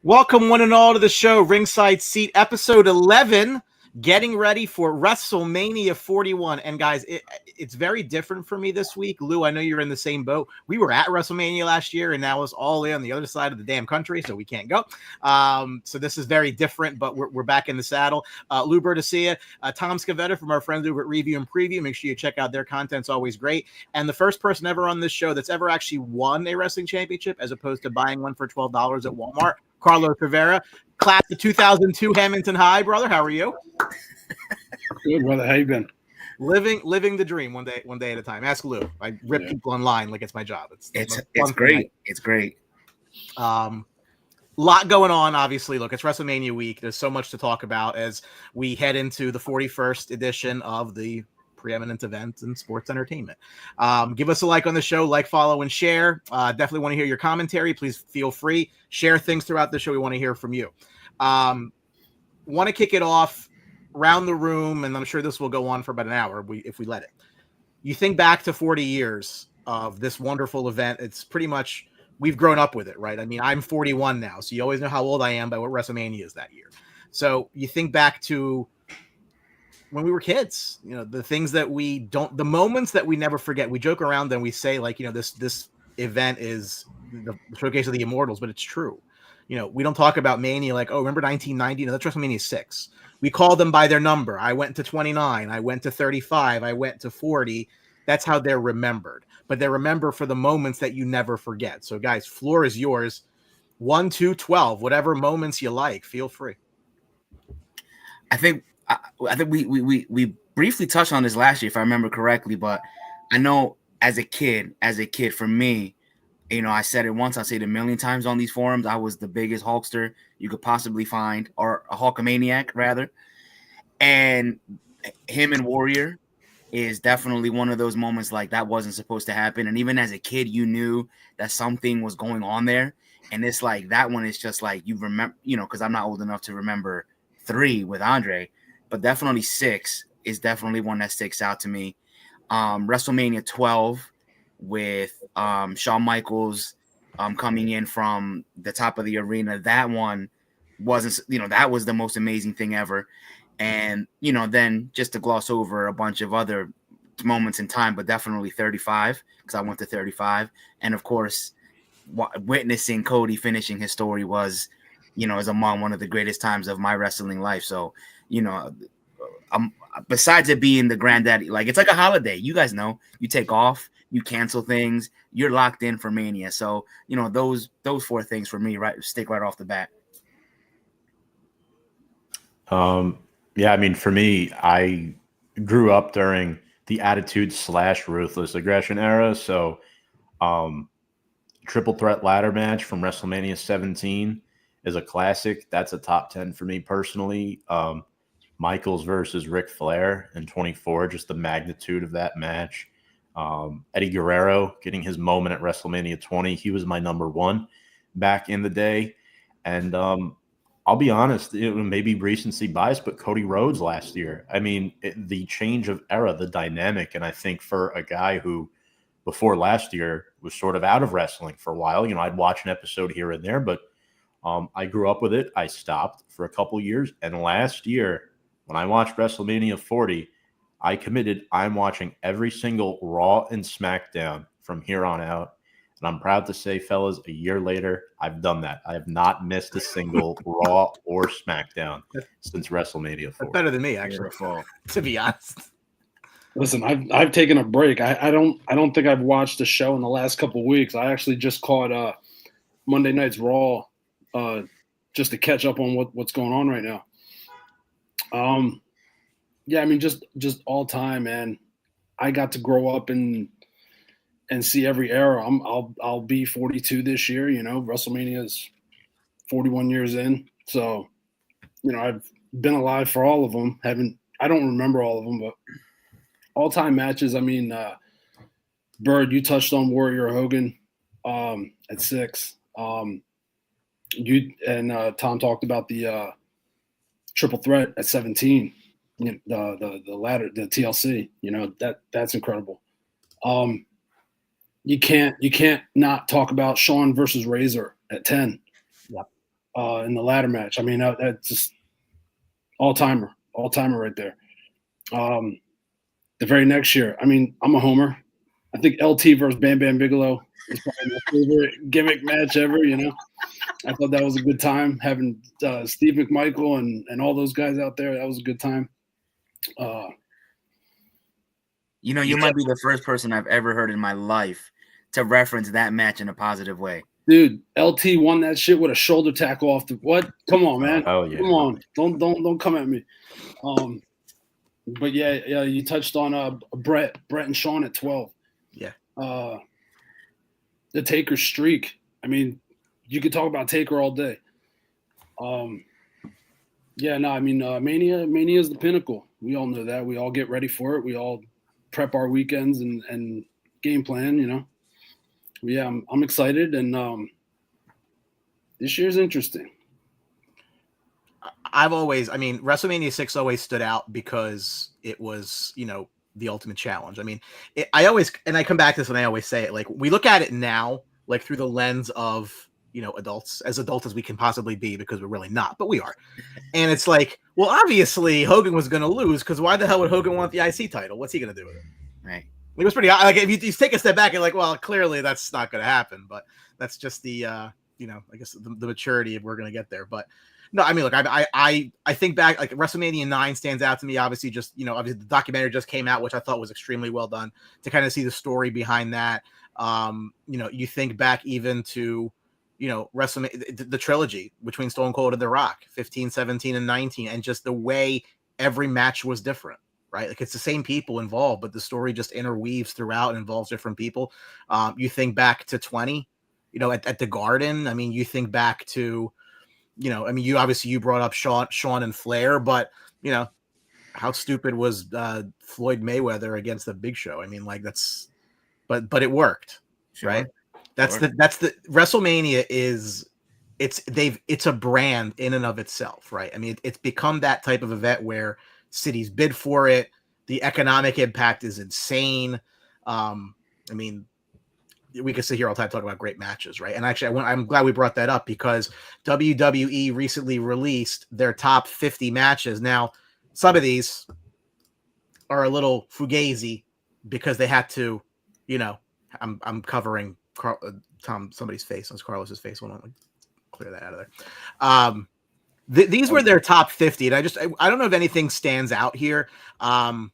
Welcome one and all to the show, Ringside Seat, episode 11, getting ready for WrestleMania 41. And guys, it's very different for me this week. Lou, I know you're in the same boat. We were at WrestleMania last year, and now it's all in on the other side of the damn country, so we can't go. So this is very different, but we're back in the saddle. Lou Bertasia, Tom Scavetta from our friends over at Review and Preview. Make sure you check out their content. It's always great. And the first person ever on this show that's ever actually won a wrestling championship as opposed to buying one for $12 at Walmart, Carlos Rivera, class of 2002 Hamilton High, brother. How are you? Good, brother. How you been? Living the dream one day at a time. Ask Lou. I rip people online like it's my job. It's great. It's great. Lot going on, obviously. Look, it's WrestleMania week. There's so much to talk about as we head into the 41st edition of the preeminent event in sports entertainment. Give us a like on the show, like, follow, and share. Definitely want to hear your commentary. Please feel free. Share things throughout the show. We want to hear from you. Want to kick it off around the room, and I'm sure this will go on for about an hour if we let it. You think back to 40 years of this wonderful event. It's pretty much, we've grown up with it, right? I mean, I'm 41 now, so you always know how old I am by what WrestleMania is that year. So you think back to when we were kids, the things that the moments that we never forget. We joke around and we say, like, this event is the showcase of the immortals, but it's true. We don't talk about Mania like, oh, remember 1990? No, that's WrestleMania 6. We call them by their number. I went to 29. I went to 35. I went to 40. That's how they're remembered. But they're remembered for the moments that you never forget. So, guys, floor is yours. 1, 2, 12, whatever moments you like. Feel free. I think we briefly touched on this last year, if I remember correctly. But I know as a kid, for me, I said it once, I say it a million times on these forums. I was the biggest Hulkster you could possibly find, or a Hulkamaniac, rather. And him and Warrior is definitely one of those moments like that wasn't supposed to happen. And even as a kid, you knew that something was going on there. And it's like that one is just like you remember, because I'm not old enough to remember 3 with Andre, but definitely 6 is definitely one that sticks out to me. WrestleMania 12 with Shawn Michaels coming in from the top of the arena. That one wasn't, that was the most amazing thing ever. And, then just to gloss over a bunch of other moments in time, but definitely 35, because I went to 35. And of course, witnessing Cody finishing his story was, is among one of the greatest times of my wrestling life. So, besides it being the granddaddy, like it's like a holiday. You guys know, you take off, you cancel things, you're locked in for Mania. So, those 4 things for me, right, stick right off the bat. Yeah, I mean, for me, I grew up during the Attitude/Ruthless Aggression era. So, triple threat ladder match from WrestleMania 17 is a classic. That's a top 10 for me personally. Michaels versus Ric Flair in 24, just the magnitude of that match. Eddie Guerrero getting his moment at WrestleMania 20. He was my number 1 back in the day. And I'll be honest, maybe recency bias, but Cody Rhodes last year. I mean, the change of era, the dynamic. And I think for a guy who before last year was sort of out of wrestling for a while, I'd watch an episode here and there, but I grew up with it. I stopped for a couple years. And last year, when I watched WrestleMania 40, I committed, I'm watching every single Raw and SmackDown from here on out. And I'm proud to say, fellas, a year later, I've done that. I have not missed a single Raw or SmackDown since WrestleMania 40. That's better than me, actually, to be honest. Listen, I've taken a break. I don't think I've watched a show in the last couple of weeks. I actually just caught Monday Night's Raw just to catch up on what's going on right now. Yeah, I mean, just all time, man. I got to grow up and see every era. I'll be 42 this year. WrestleMania is 41 years in, so I've been alive for all of them. I don't remember all of them, but all time matches. I mean, Bird, you touched on Warrior Hogan at 6. You and Tom talked about the triple threat at 17. The ladder, the TLC. That's incredible. You can't not talk about Shawn versus Razor at 10. Yep. in the ladder match. I mean, that's just all timer right there. The very next year, I mean, I'm a homer. I think LT versus Bam Bam Bigelow is probably my favorite gimmick match ever. You know, I thought that was a good time having Steve McMichael and all those guys out there. That was a good time. You know, you might be the first person I've ever heard in my life to reference that match in a positive way. Dude, LT won that shit with a shoulder tackle off the what? Come on, man. Oh yeah. Come on. Don't come at me. But yeah, you touched on Brett and Sean at 12. Yeah. The Taker streak. I mean, you could talk about Taker all day. Yeah, no, I mean, Mania is the pinnacle. We all know that. We all get ready for it. We all prep our weekends and game plan, you know. Yeah, I'm excited, and this year's interesting. WrestleMania 6 always stood out because it was, you know, the ultimate challenge. I mean, I come back to this and I always say it, like, we look at it now, like, through the lens of, you know, adults as we can possibly be, because we're really not, but we are. And it's like, well, obviously Hogan was going to lose, because why the hell would Hogan want the IC title? What's he going to do with it? Right. It was pretty, like, if you take a step back and like, well, clearly that's not going to happen, but that's just the, you know, I guess the maturity if we're going to get there. But no, I mean, look, I think back, like, WrestleMania 9 stands out to me. Obviously, just, you know, obviously the documentary just came out, which I thought was extremely well done, to kind of see the story behind that. You know, you think back even to, you know, WrestleMania, the trilogy between Stone Cold and The Rock, 15, 17, and 19, and just the way every match was different, right? Like, it's the same people involved, but the story just interweaves throughout and involves different people. You think back to 20, you know, at the Garden. I mean, you think back to, you know, I mean, you brought up Shawn and Flair, but, you know, how stupid was Floyd Mayweather against the Big Show? I mean, like, but it worked, Sure. right? That's Sure. the WrestleMania it's a brand in and of itself, right? I mean, it's become that type of event where cities bid for it. The economic impact is insane. I mean, we could sit here all the time talking about great matches, right? And actually, I'm glad we brought that up, because WWE recently released their top 50 matches. Now, some of these are a little fugazi because they had to, you know, I'm covering somebody's face. That's Carlos's face. Hold on, clear that out of there. These were their top 50, and I don't know if anything stands out here. I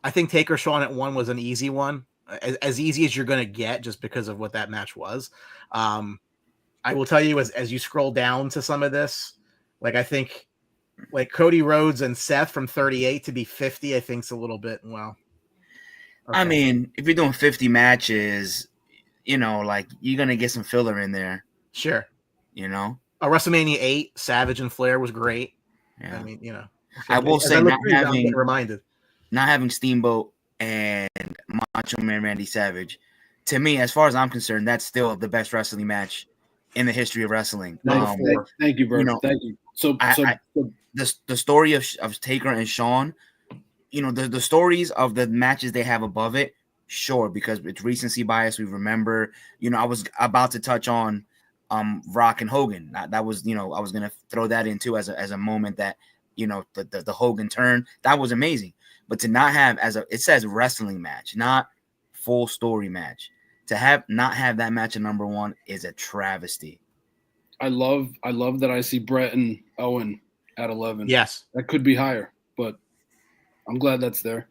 think Taker Shawn at 1 was an easy one. As easy as you're going to get, just because of what that match was. I will tell you, as you scroll down to some of this, like, I think, like, Cody Rhodes and Seth from 38 to be 50, I think is a little bit, well. Okay. I mean, if you're doing 50 matches, you know, like, you're going to get some filler in there. Sure. You know? WrestleMania 8, Savage and Flair was great. Yeah. I mean, you know. I will say, not having Steamboat and Macho Man Randy Savage, to me, as far as I'm concerned, that's still the best wrestling match in the history of wrestling. Thank you, bro. You know, thank you. So the story of Taker and Shawn, you know, the stories of the matches they have above it, sure, because it's recency bias. We remember, you know, I was about to touch on Rock and Hogan. That was, you know, I was gonna throw that in too as a moment that, you know, the Hogan turn, that was amazing. But to not have it says wrestling match, not full story match. To not have that match at number 1 is a travesty. I love that I see Brett and Owen at 11. Yes, that could be higher, but I'm glad that's there.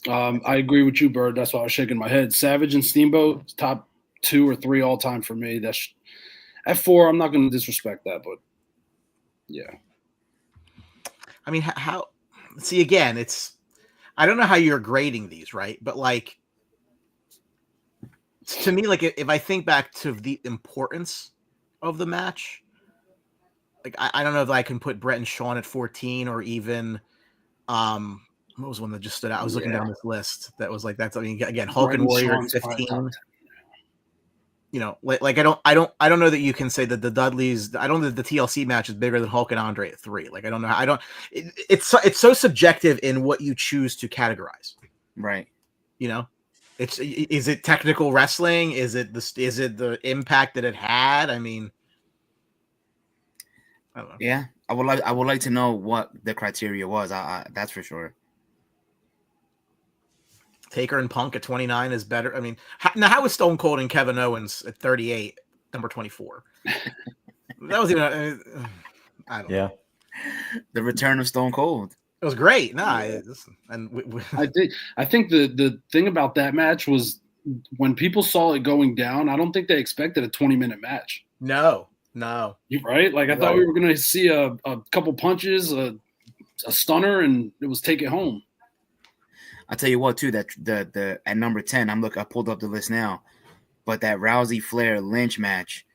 I agree with you, Bird. That's why I was shaking my head. Savage and Steamboat, top 2 or 3 all time for me. That's at 4. I'm not going to disrespect that, but yeah. I mean, how? See, again, I don't know how you're grading these, right? But, like, to me, like, if I think back to the importance of the match, like, I don't know if I can put Brett and Shawn at 14, or even what was one that just stood out? I was looking down this list that was like, that's, I mean, again, Hulk and Warrior at 15. You know, like I don't know that you can say that the Dudleys. I don't know that the TLC match is bigger than Hulk and Andre at 3. Like, I don't know. It's so subjective in what you choose to categorize. Right. You know, is it technical wrestling? Is it the impact that it had? I mean, I don't know. Yeah, I would like to know what the criteria was. That's for sure. Taker and Punk at 29 is better. I mean, how is Stone Cold and Kevin Owens at 38, number 24? That was even. I don't know. The return of Stone Cold. It was great. Nah, Yeah. and I think the thing about that match was when people saw it going down, I don't think they expected a 20-minute match. no. You're right? Like I thought we were going to see a couple punches, a stunner, and it was take it home. I'll tell you what, too, that the at number 10, I pulled up the list now, but that Rousey Flair Lynch match,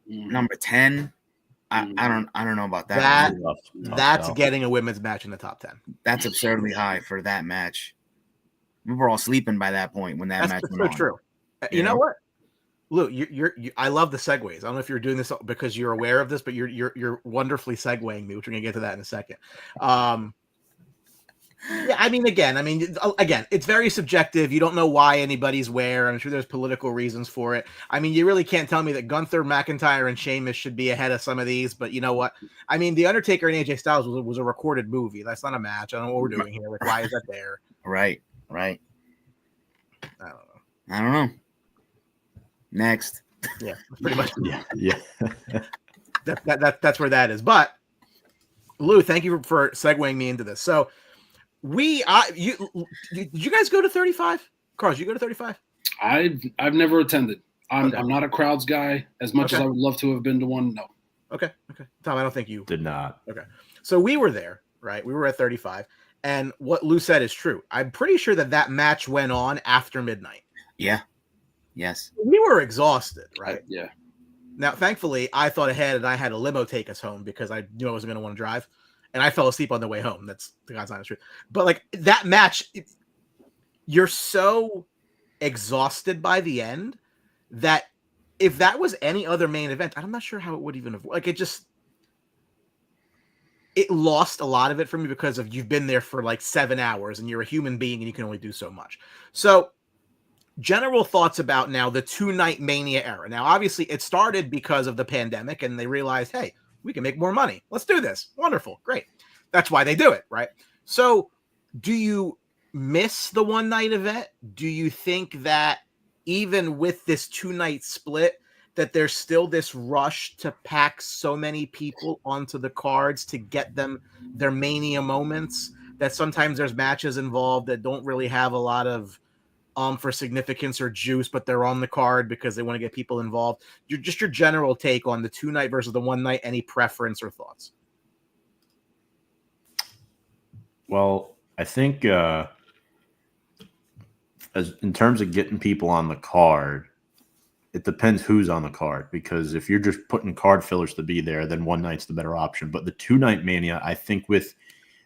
number 10, I don't know about that. That's getting a women's match in the top 10. That's absurdly high for that match. We were all sleeping by that point when that match went on. True. You know what, Lou? I love the segues. I don't know if you're doing this because you're aware of this, but you're wonderfully segueing me, which we're gonna get to that in a second. Yeah, I mean, again, it's very subjective. You don't know why anybody's where. I'm sure there's political reasons for it. I mean, you really can't tell me that Gunther, McIntyre, and Sheamus should be ahead of some of these. But you know what? I mean, The Undertaker and AJ Styles was a recorded movie. That's not a match. I don't know what we're doing here. Like, why is that there? Right. I don't know. Next. Yeah, pretty much. Yeah. That's where that is. But Lou, thank you for segueing me into this. So. Did you guys go to 35? Carl, did you go to 35? I've never attended. I'm not a crowds guy. As much as I would love to have been to one, no. Okay. Tom, I don't think you did not. Okay. So we were there, right? We were at 35. And what Lou said is true. I'm pretty sure that match went on after midnight. Yeah. Yes. We were exhausted, right? Yeah. Now, thankfully, I thought ahead and I had a limo take us home because I knew I wasn't going to want to drive. And I fell asleep on the way home. That's the God's honest truth. But like that match, you're so exhausted by the end that if that was any other main event, I'm not sure how it would even have. Like it lost a lot of it for me because of you've been there for like 7 hours and you're a human being and you can only do so much. So general thoughts about now the 2-night Mania era. Now, obviously, it started because of the pandemic and they realized, hey, we can make more money. Let's do this. Wonderful. Great. That's why they do it, right? So do you miss the 1-night event? Do you think that even with this 2-night split, that there's still this rush to pack so many people onto the cards to get them their Mania moments, that sometimes there's matches involved that don't really have a lot of for significance or juice, but they're on the card because they want to get people involved? Your general take on the 2-night versus the 1-night, any preference or thoughts? Well, I think as in terms of getting people on the card, it depends who's on the card, because if you're just putting card fillers to be there, then 1-night's the better option. But the 2-night Mania, I think you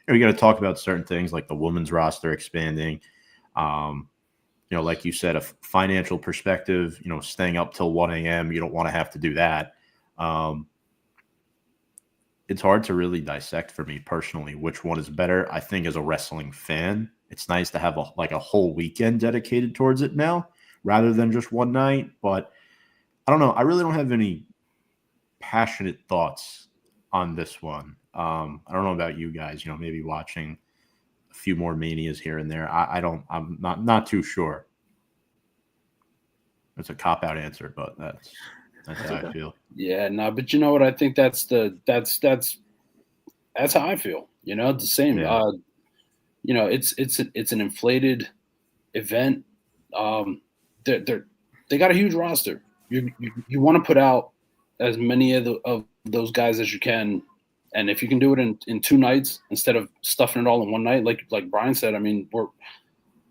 got to talk about certain things like the women's roster expanding, like you said, a financial perspective, staying up till 1 a.m., you don't want to have to do that. It's hard to really dissect for me personally which one is better. I think as a wrestling fan, it's nice to have a whole weekend dedicated towards it now rather than just 1 night. But I don't know. I really don't have any passionate thoughts on this one. I don't know about you guys, maybe watching a few more Manias here and there. I'm not too sure. It's a cop-out answer, but that's how I feel. Yeah, no, but you know what? I think that's how I feel. It's the same. Yeah. It's an inflated event. They got a huge roster. You want to put out as many of those guys as you can, and if you can do it in 2 nights instead of stuffing it all in 1 night, like Brian said, I mean, we're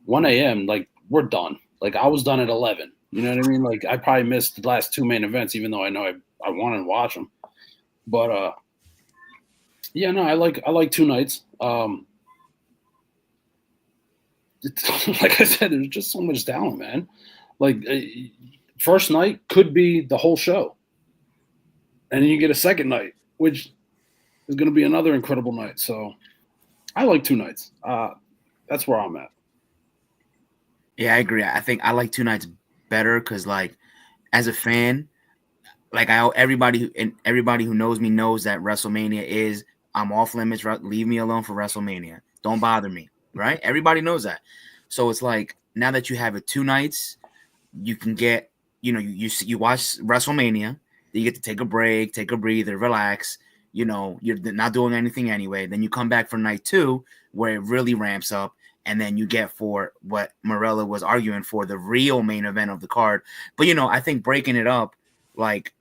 1 a.m. Like we're done. Like I was done at 11. You know what I mean? Like I probably missed the last 2 main events, even though I know I wanted to watch them. But yeah, no, I like 2 nights. Like I said, there's just so much talent, man. Like first night could be the whole show, and then you get a second night, which is going to be another incredible night. So I like 2 nights. That's where I'm at. Yeah, I agree. I think I like 2 nights better because, like, as a fan, like everybody who knows me knows that WrestleMania is I'm off limits. Leave me alone for WrestleMania. Don't bother me. Right? Everybody knows that. So it's like now that you have it 2 nights, you can get you watch WrestleMania. Then you get to take a break, take a breather, relax. You're not doing anything anyway. Then you come back for night 2 where it really ramps up. And then you get for what Morella was arguing for, the real main event of the card. But, I think breaking it up, like,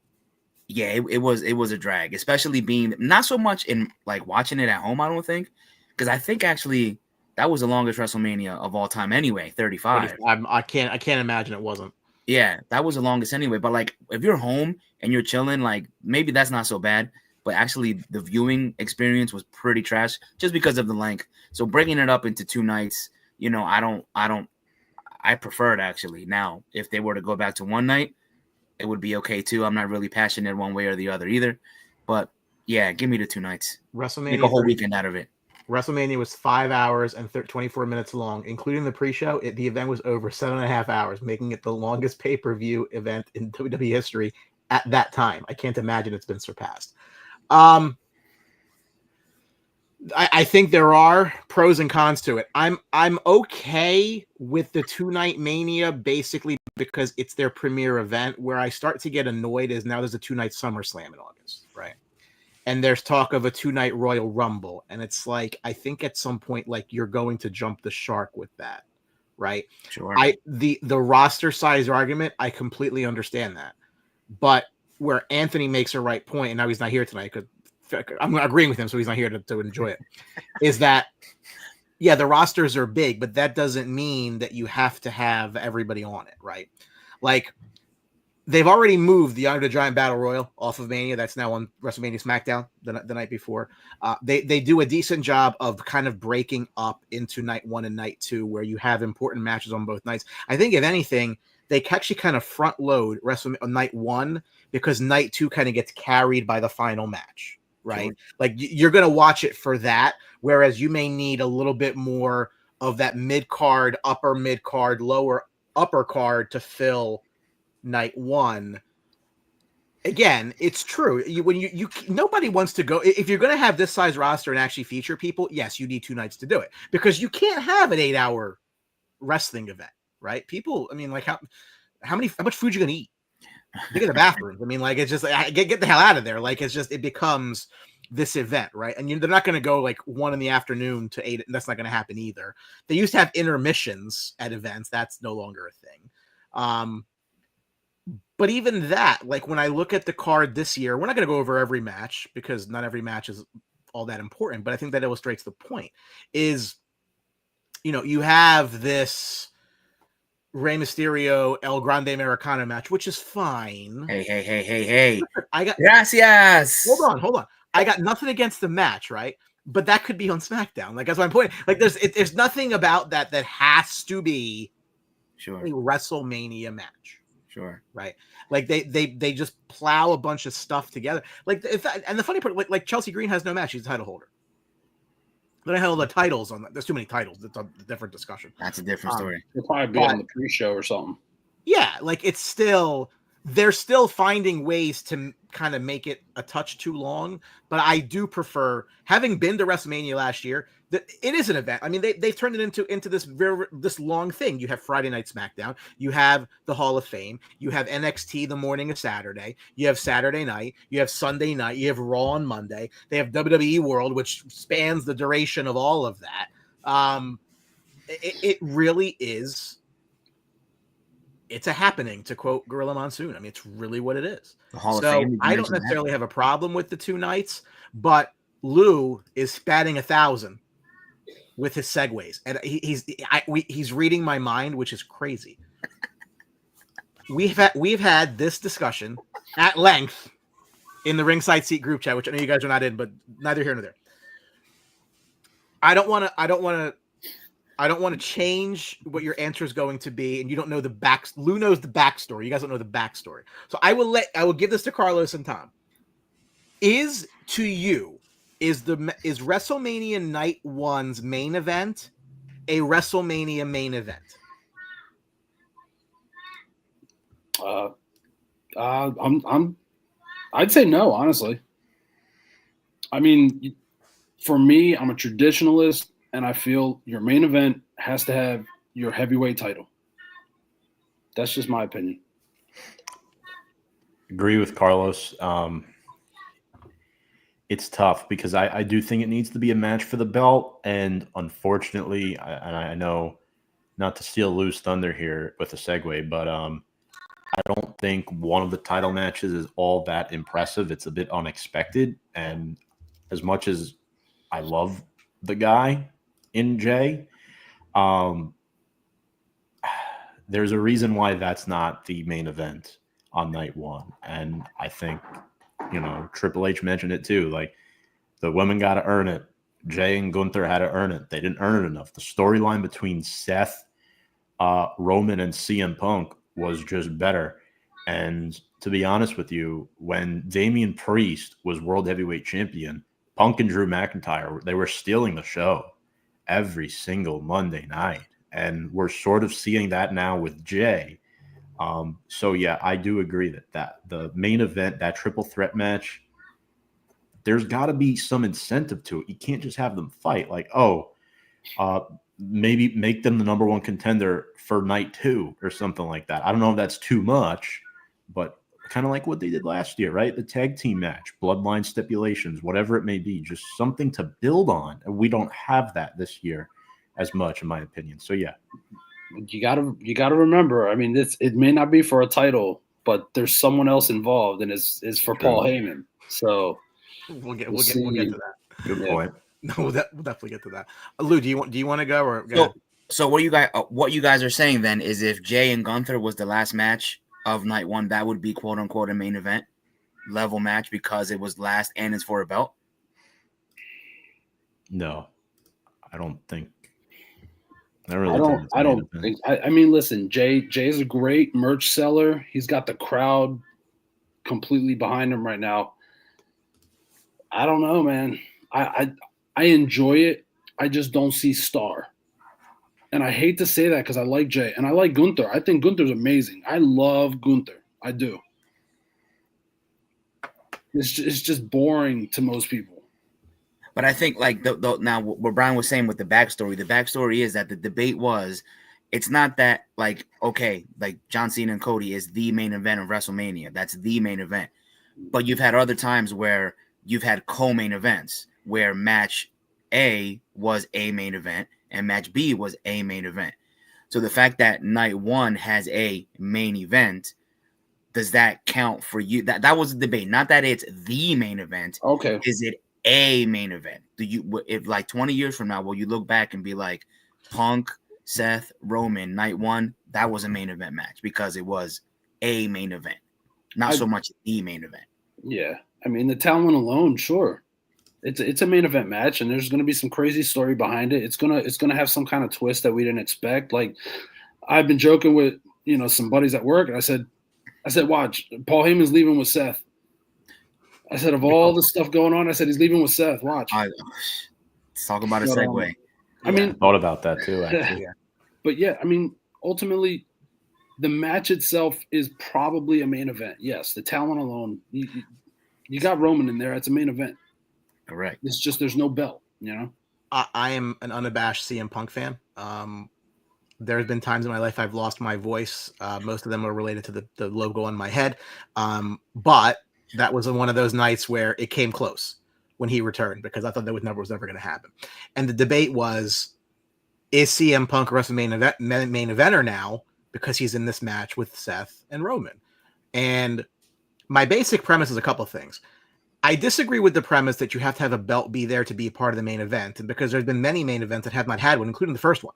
yeah, it was a drag, especially being not so much in like watching it at home. I don't think, because I think actually that was the longest WrestleMania of all time anyway, 35. I can't imagine it wasn't. Yeah, that was the longest anyway. But like, if you're home and you're chilling, like maybe that's not so bad. But actually, the viewing experience was pretty trash just because of the length. So breaking it up into 2 nights, I prefer it actually. Now, if they were to go back to 1 night, it would be okay too. I'm not really passionate one way or the other either. But yeah, give me the 2 nights. WrestleMania, make a whole weekend out of it. WrestleMania was 5 hours and 24 minutes long, including the pre-show. The event was over 7.5 hours, making it the longest pay-per-view event in WWE history at that time. I can't imagine it's been surpassed. I think there are pros and cons to it. I'm okay with the 2-night Mania basically because it's their premier event. Where I start to get annoyed is now there's a 2-night SummerSlam in August, right? And there's talk of a 2-night Royal Rumble, and it's like I think at some point like you're going to jump the shark with that, right? Sure. The roster size argument, I completely understand that, but where Anthony makes a right point, and now he's not here tonight because I'm agreeing with him, so he's not here to enjoy it, is that, yeah, the rosters are big, but that doesn't mean that you have to have everybody on it, right? Like, they've already moved the Andre the Giant Battle Royal off of Mania. That's now on WrestleMania SmackDown the night before. They do a decent job of kind of breaking up into night 1 and night 2 where you have important matches on both nights. I think, if anything, they actually kind of front load WrestleMania night 1 because night 2 kind of gets carried by the final match, right? Sure. Like you're going to watch it for that, whereas you may need a little bit more of that mid-card, upper mid-card, lower upper card to fill night 1. Again, it's true. Nobody wants to go. If you're going to have this size roster and actually feature people, yes, you need 2 nights to do it because you can't have an 8-hour wrestling event, right? People, I mean, like how much food you going to eat? You get the bathrooms. I mean, like it's just like, get the hell out of there. Like it becomes this event, right? And they're not going to go like 1 PM to 8. That's not going to happen either. They used to have intermissions at events. That's no longer a thing. But even that, like when I look at the card this year, we're not going to go over every match because not every match is all that important. But I think that illustrates the point is, you have this Rey Mysterio El Grande Americano match, which is fine. Hey. I got yes. Hold on. I got nothing against the match, right? But that could be on SmackDown. Like that's my point. Like there's nothing about that has to be a WrestleMania match. Sure. Right. Like they just plow a bunch of stuff together. Like and the funny part, like Chelsea Green has no match. She's a title holder. Then I have all the titles on that. There's too many titles. It's a different discussion. That's a different story. It'll probably be on the pre-show or something. Yeah, like they're still finding ways to kind of make it a touch too long. But I do prefer, having been to WrestleMania last year, that it is an event. I mean, they've turned it into this long thing. You have Friday Night SmackDown. You have the Hall of Fame. You have NXT the morning of Saturday. You have Saturday night. You have Sunday night. You have Raw on Monday. They have WWE World, which spans the duration of all of that. It really is. It's a happening, to quote Gorilla Monsoon. I mean, it's really what it is. So I don't necessarily have a problem with the 2 nights, but Lou is batting 1,000 with his segues, and he's reading my mind, which is crazy. We've had this discussion at length in the Ringside Seat group chat, which I know you guys are not in, but neither here nor there. I don't want to change what your answer is going to be, and you don't know the back. Lou knows the backstory. You guys don't know the backstory. So I will give this to Carlos and Tom. Is WrestleMania Night 1's main event a WrestleMania main event? I'm I'd say no, honestly. I mean, for me, I'm a traditionalist, and I feel your main event has to have your heavyweight title. That's just my opinion. Agree with Carlos. It's tough because I do think it needs to be a match for the belt, and unfortunately, I know not to steal loose thunder here with a segue, but I don't think one of the title matches is all that impressive. It's a bit unexpected, and as much as I love the guy in Jey, there's a reason why that's not the main event on night one, and I think Triple H mentioned it too. Like, the women got to earn it. Jey and Gunther had to earn it. They didn't earn it enough. The storyline between Seth, Roman, and CM Punk was just better. And to be honest with you, when Damian Priest was World Heavyweight Champion, Punk and Drew McIntyre, they were stealing the show every single Monday night. And we're sort of seeing that now with Jey. So, yeah, I do agree that the main event, that triple threat match, there's got to be some incentive to it. You can't just have them fight like, maybe make them the number one contender for night 2 or something like that. I don't know if that's too much, but kind of like what they did last year, right? The tag team match, bloodline stipulations, whatever it may be, just something to build on. And we don't have that this year as much, in my opinion. So, yeah. You gotta remember, I mean, it may not be for a title, but there's someone else involved, and it's for Paul Heyman. So we'll get to that. Good point. No, we'll definitely get to that. Lou, do you want to go or go ahead? So what you guys are saying then is if Jey and Gunther was the last match of night 1, that would be quote unquote a main event level match because it was last and it's for a belt? No, I don't think. I don't think. I mean, listen, Jey is a great merch seller. He's got the crowd completely behind him right now. I don't know, man. I enjoy it. I just don't see star. And I hate to say that because I like Jey and I like Gunther. I think Gunther's amazing. I love Gunther. I do. It's just boring to most people. But I think like now what Brian was saying with the backstory is that the debate was, it's not that like, okay, like John Cena and Cody is the main event of WrestleMania. That's the main event. But you've had other times where you've had co-main events where match A was a main event and match B was a main event. So the fact that night 1 has a main event, does that count for you? That was the debate. Not that it's the main event. Okay. Is it a main event? Do you, if like 20 years from now, will you look back and be like, Punk, Seth, Roman, night 1, that was a main event match because it was a main event, not so much the main event? Yeah, I mean the talent alone, sure, it's a main event match, and there's going to be some crazy story behind it. It's gonna have some kind of twist that we didn't expect. Like I've been joking with some buddies at work, and I said, watch, Paul Heyman's leaving with Seth. I said, of all the stuff going on, I said, he's leaving with Seth. Watch. Let's talk about a segue. I mean, I thought about that too, actually. Yeah. But yeah, I mean, ultimately, the match itself is probably a main event. Yes, the talent alone, you got Roman in there. It's a main event. Correct. It's just there's no belt, I am an unabashed CM Punk fan. There have been times in my life I've lost my voice. Most of them are related to the logo on my head. But that was one of those nights where it came close when he returned because I thought that was never going to happen. And the debate was, is CM Punk a WrestleMania main eventer now because he's in this match with Seth and Roman? And my basic premise is a couple of things. I disagree with the premise that you have to have a belt be there to be part of the main event, and because there's been many main events that have not had one, including the first one.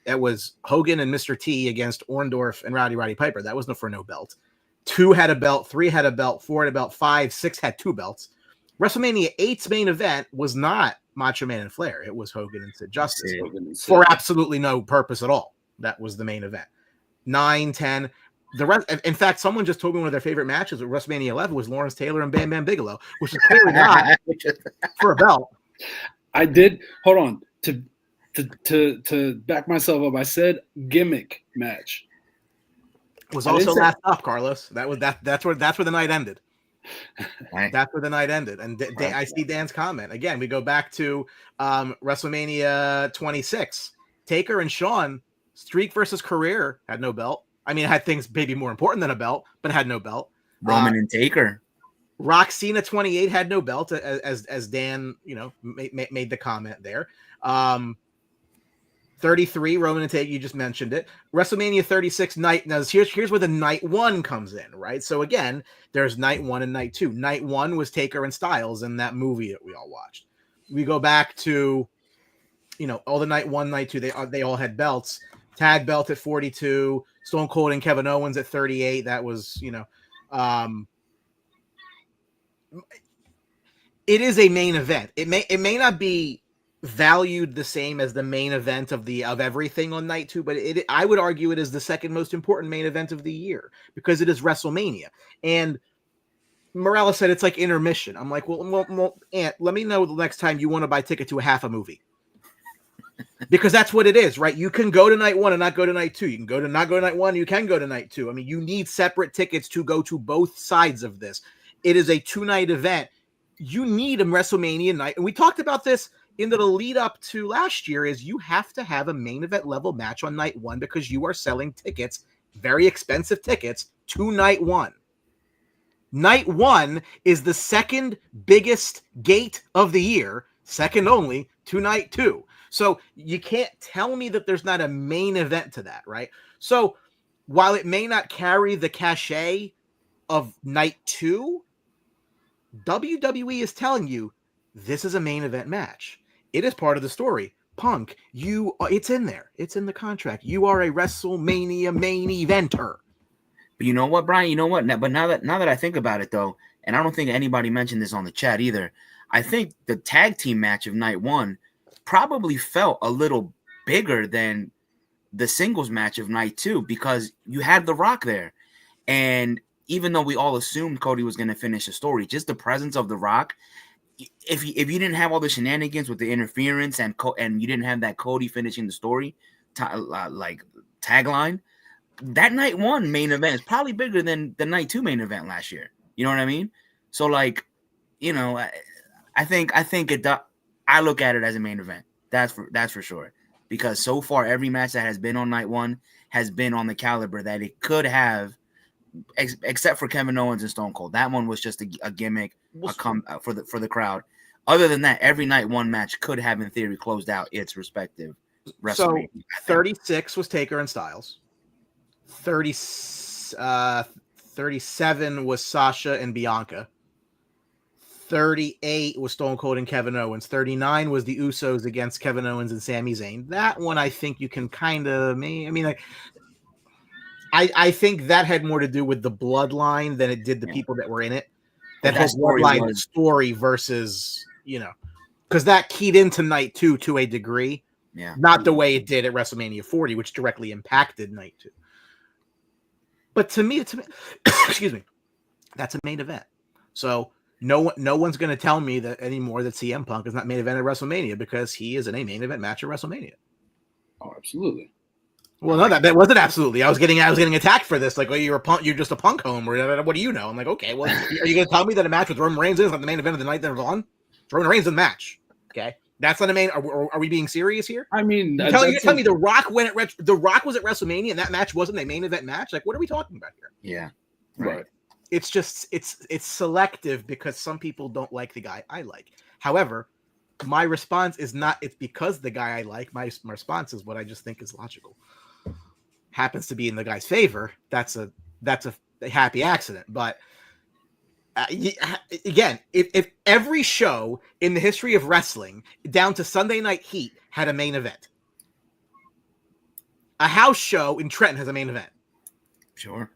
That was Hogan and Mr. T against Orndorff and Roddy Piper. That was no belt. 2 had a belt, 3 had a belt, 4 had a belt, 5, 6 had 2 belts. WrestleMania 8's main event was not Macho Man and Flair. It was Hogan and Sid Justice for absolutely no purpose at all. That was the main event. 9, 10. The rest, in fact, someone just told me one of their favorite matches at WrestleMania 11 was Lawrence Taylor and Bam Bam Bigelow, which is clearly not for a belt. I did. Hold on. To back myself up, I said gimmick match. Was also last up, Carlos. That's where the night ended. Right. That's where the night ended. And I see Dan's comment. Again, we go back to WrestleMania 26. Taker and Shawn, streak versus career, had no belt. I mean, it had things maybe more important than a belt, but it had no belt. Roman and Taker. Rock Cena 28 had no belt, as Dan, made the comment there. 33, Roman and Taker, you just mentioned it. WrestleMania 36 night. Now, here's where the night one comes in, right? So again, there's night one and night two. Night one was Taker and Styles in that movie that we all watched. We go back to, all the night one, night two, they all had belts. Tag belt at 42, Stone Cold and Kevin Owens at 38. That was, it is a main event. It may not be valued the same as the main event of everything on night two, but I would argue it is the second most important main event of the year because it is WrestleMania. And Morales said it's like intermission. I'm like, well, Aunt, let me know the next time you want to buy a ticket to a half a movie. Because that's what it is, right? You can go to night one and not go to night two. You can not go to night one, you can go to night two. I mean, you need separate tickets to go to both sides of this. It is a 2-night event. You need a WrestleMania night. And we talked about this in the lead up to last year, is you have to have a main event level match on night one because you are selling tickets, very expensive tickets, to night one. Night one is the second biggest gate of the year, second only to night two. So you can't tell me that there's not a main event to that, right? So while it may not carry the cachet of night two, WWE is telling you this is a main event match. It is part of the story. Punk, it's in there. It's in the contract. You are a WrestleMania main eventer. But you know what, Brian? You know what? But now that I think about it, though, and I don't think anybody mentioned this on the chat either, I think the tag team match of night one probably felt a little bigger than the singles match of night two because you had The Rock there. And even though we all assumed Cody was going to finish the story, just the presence of The Rock, if you didn't have all the shenanigans with the interference and you didn't have that Cody finishing the story like tagline, that night one main event is probably bigger than the night two main event last year. You know what I mean? So I think I look at it as a main event. That's for sure. Because so far every match that has been on night one has been on the caliber that it could have, except for Kevin Owens and Stone Cold. That one was just a gimmick, for the crowd. Other than that, every night one match could have, in theory, closed out its respective WrestleMania. So 36 was Taker and Styles. 37 was Sasha and Bianca. 38 was Stone Cold and Kevin Owens. 39 was the Usos against Kevin Owens and Sami Zayn. That one I think you can kind of, I think that had more to do with the bloodline than it did the people that were in it. That whole bloodline story versus, because that keyed into night two to a degree. Yeah. Not the way it did at WrestleMania 40, which directly impacted night two. But to me, excuse me, that's a main event. So no one's going to tell me that anymore that CM Punk is not main event at WrestleMania because he is in a main event match at WrestleMania. Oh, absolutely. Well, no, that wasn't absolutely. I was getting attacked for this. Like, well, you're just a punk home, or what do you know? I'm like, okay, well, are you going to tell me that a match with Roman Reigns is not the main event of the night that was on? Roman Reigns in the match. Okay, that's not a main. Are we being serious here? I mean, you're telling me The Rock went The Rock was at WrestleMania and that match wasn't a main event match. Like, what are we talking about here? Yeah, right. It's just it's selective because some people don't like the guy I like. However, my response is not it's because the guy I like. My response is what I just think is logical. Happens to be in the guy's favor. That's a happy accident. But again, if every show in the history of wrestling, down to Sunday Night Heat, had a main event, a house show in Trenton has a main event. Sure.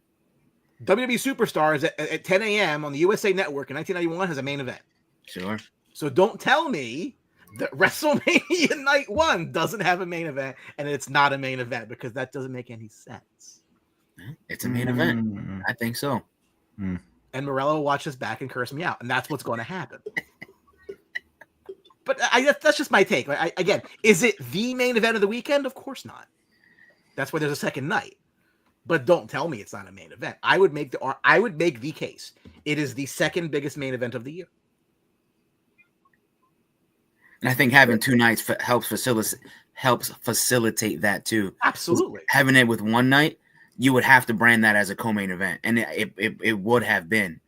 WWE Superstars at 10 a.m. on the USA Network in 1991 has a main event. Sure. So don't tell me that WrestleMania Night 1 doesn't have a main event and it's not a main event because that doesn't make any sense. It's a main event. I think so. And Morello will watch this back and curse me out, and that's what's going to happen. But that's just my take. Again, is it the main event of the weekend? Of course not. That's why there's a second night. but don't tell me it's not a main event. I would make the case. It is the second biggest main event of the year. And I think having 2 nights helps facilitate that too. Absolutely. Having it with one night, you would have to brand that as a co-main event, and it would have been,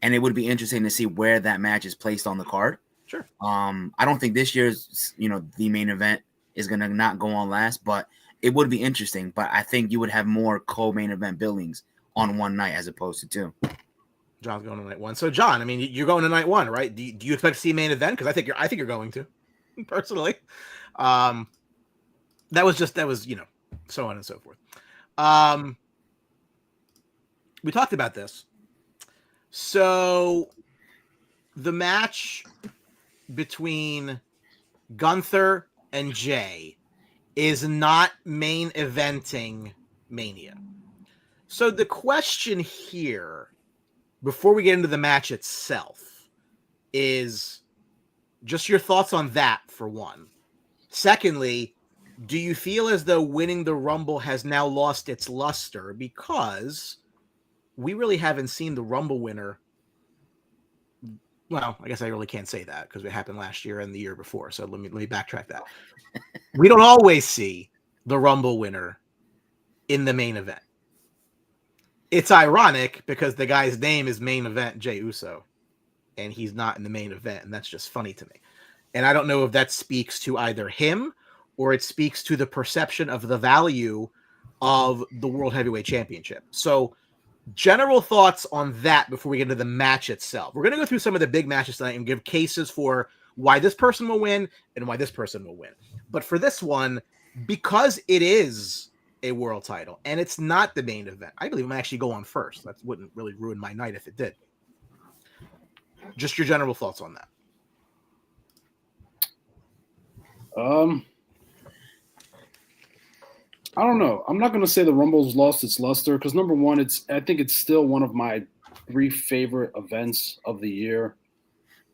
and it would be interesting to see where that match is placed on the card. Sure. I don't think this year's the main event is gonna not go on last, but it would be interesting. But I think you would have more co-main event billings on one night as opposed to 2. John's going to night 1. So John, I mean, you're going to night 1, right? Do you expect to see main event? Because I think you're going to, personally. That was so on and so forth. We talked about this. So the match between Gunther and Jey is not main eventing Mania. So the question here, before we get into the match itself, is just your thoughts on that, for one. Secondly, do you feel as though winning the Rumble has now lost its luster? Because we really haven't seen the Rumble winner. Well, I guess I really can't say that because it happened last year and the year before. So let me backtrack that. We don't always see the Rumble winner in the main event. It's ironic because the guy's name is main event Jey Uso, and he's not in the main event, and that's just funny to me. And I don't know if that speaks to either him or it speaks to the perception of the value of the World Heavyweight Championship. So general thoughts on that before we get into the match itself. We're going to go through some of the big matches tonight and give cases for why this person will win and why this person will win. But for this one, because it is a world title and it's not the main event, I believe I'm actually go on first. That wouldn't really ruin my night if it did. Just your general thoughts on that. I don't know. I'm not going to say the Rumble's lost its luster because, number one, I think it's still one of my 3 favorite events of the year.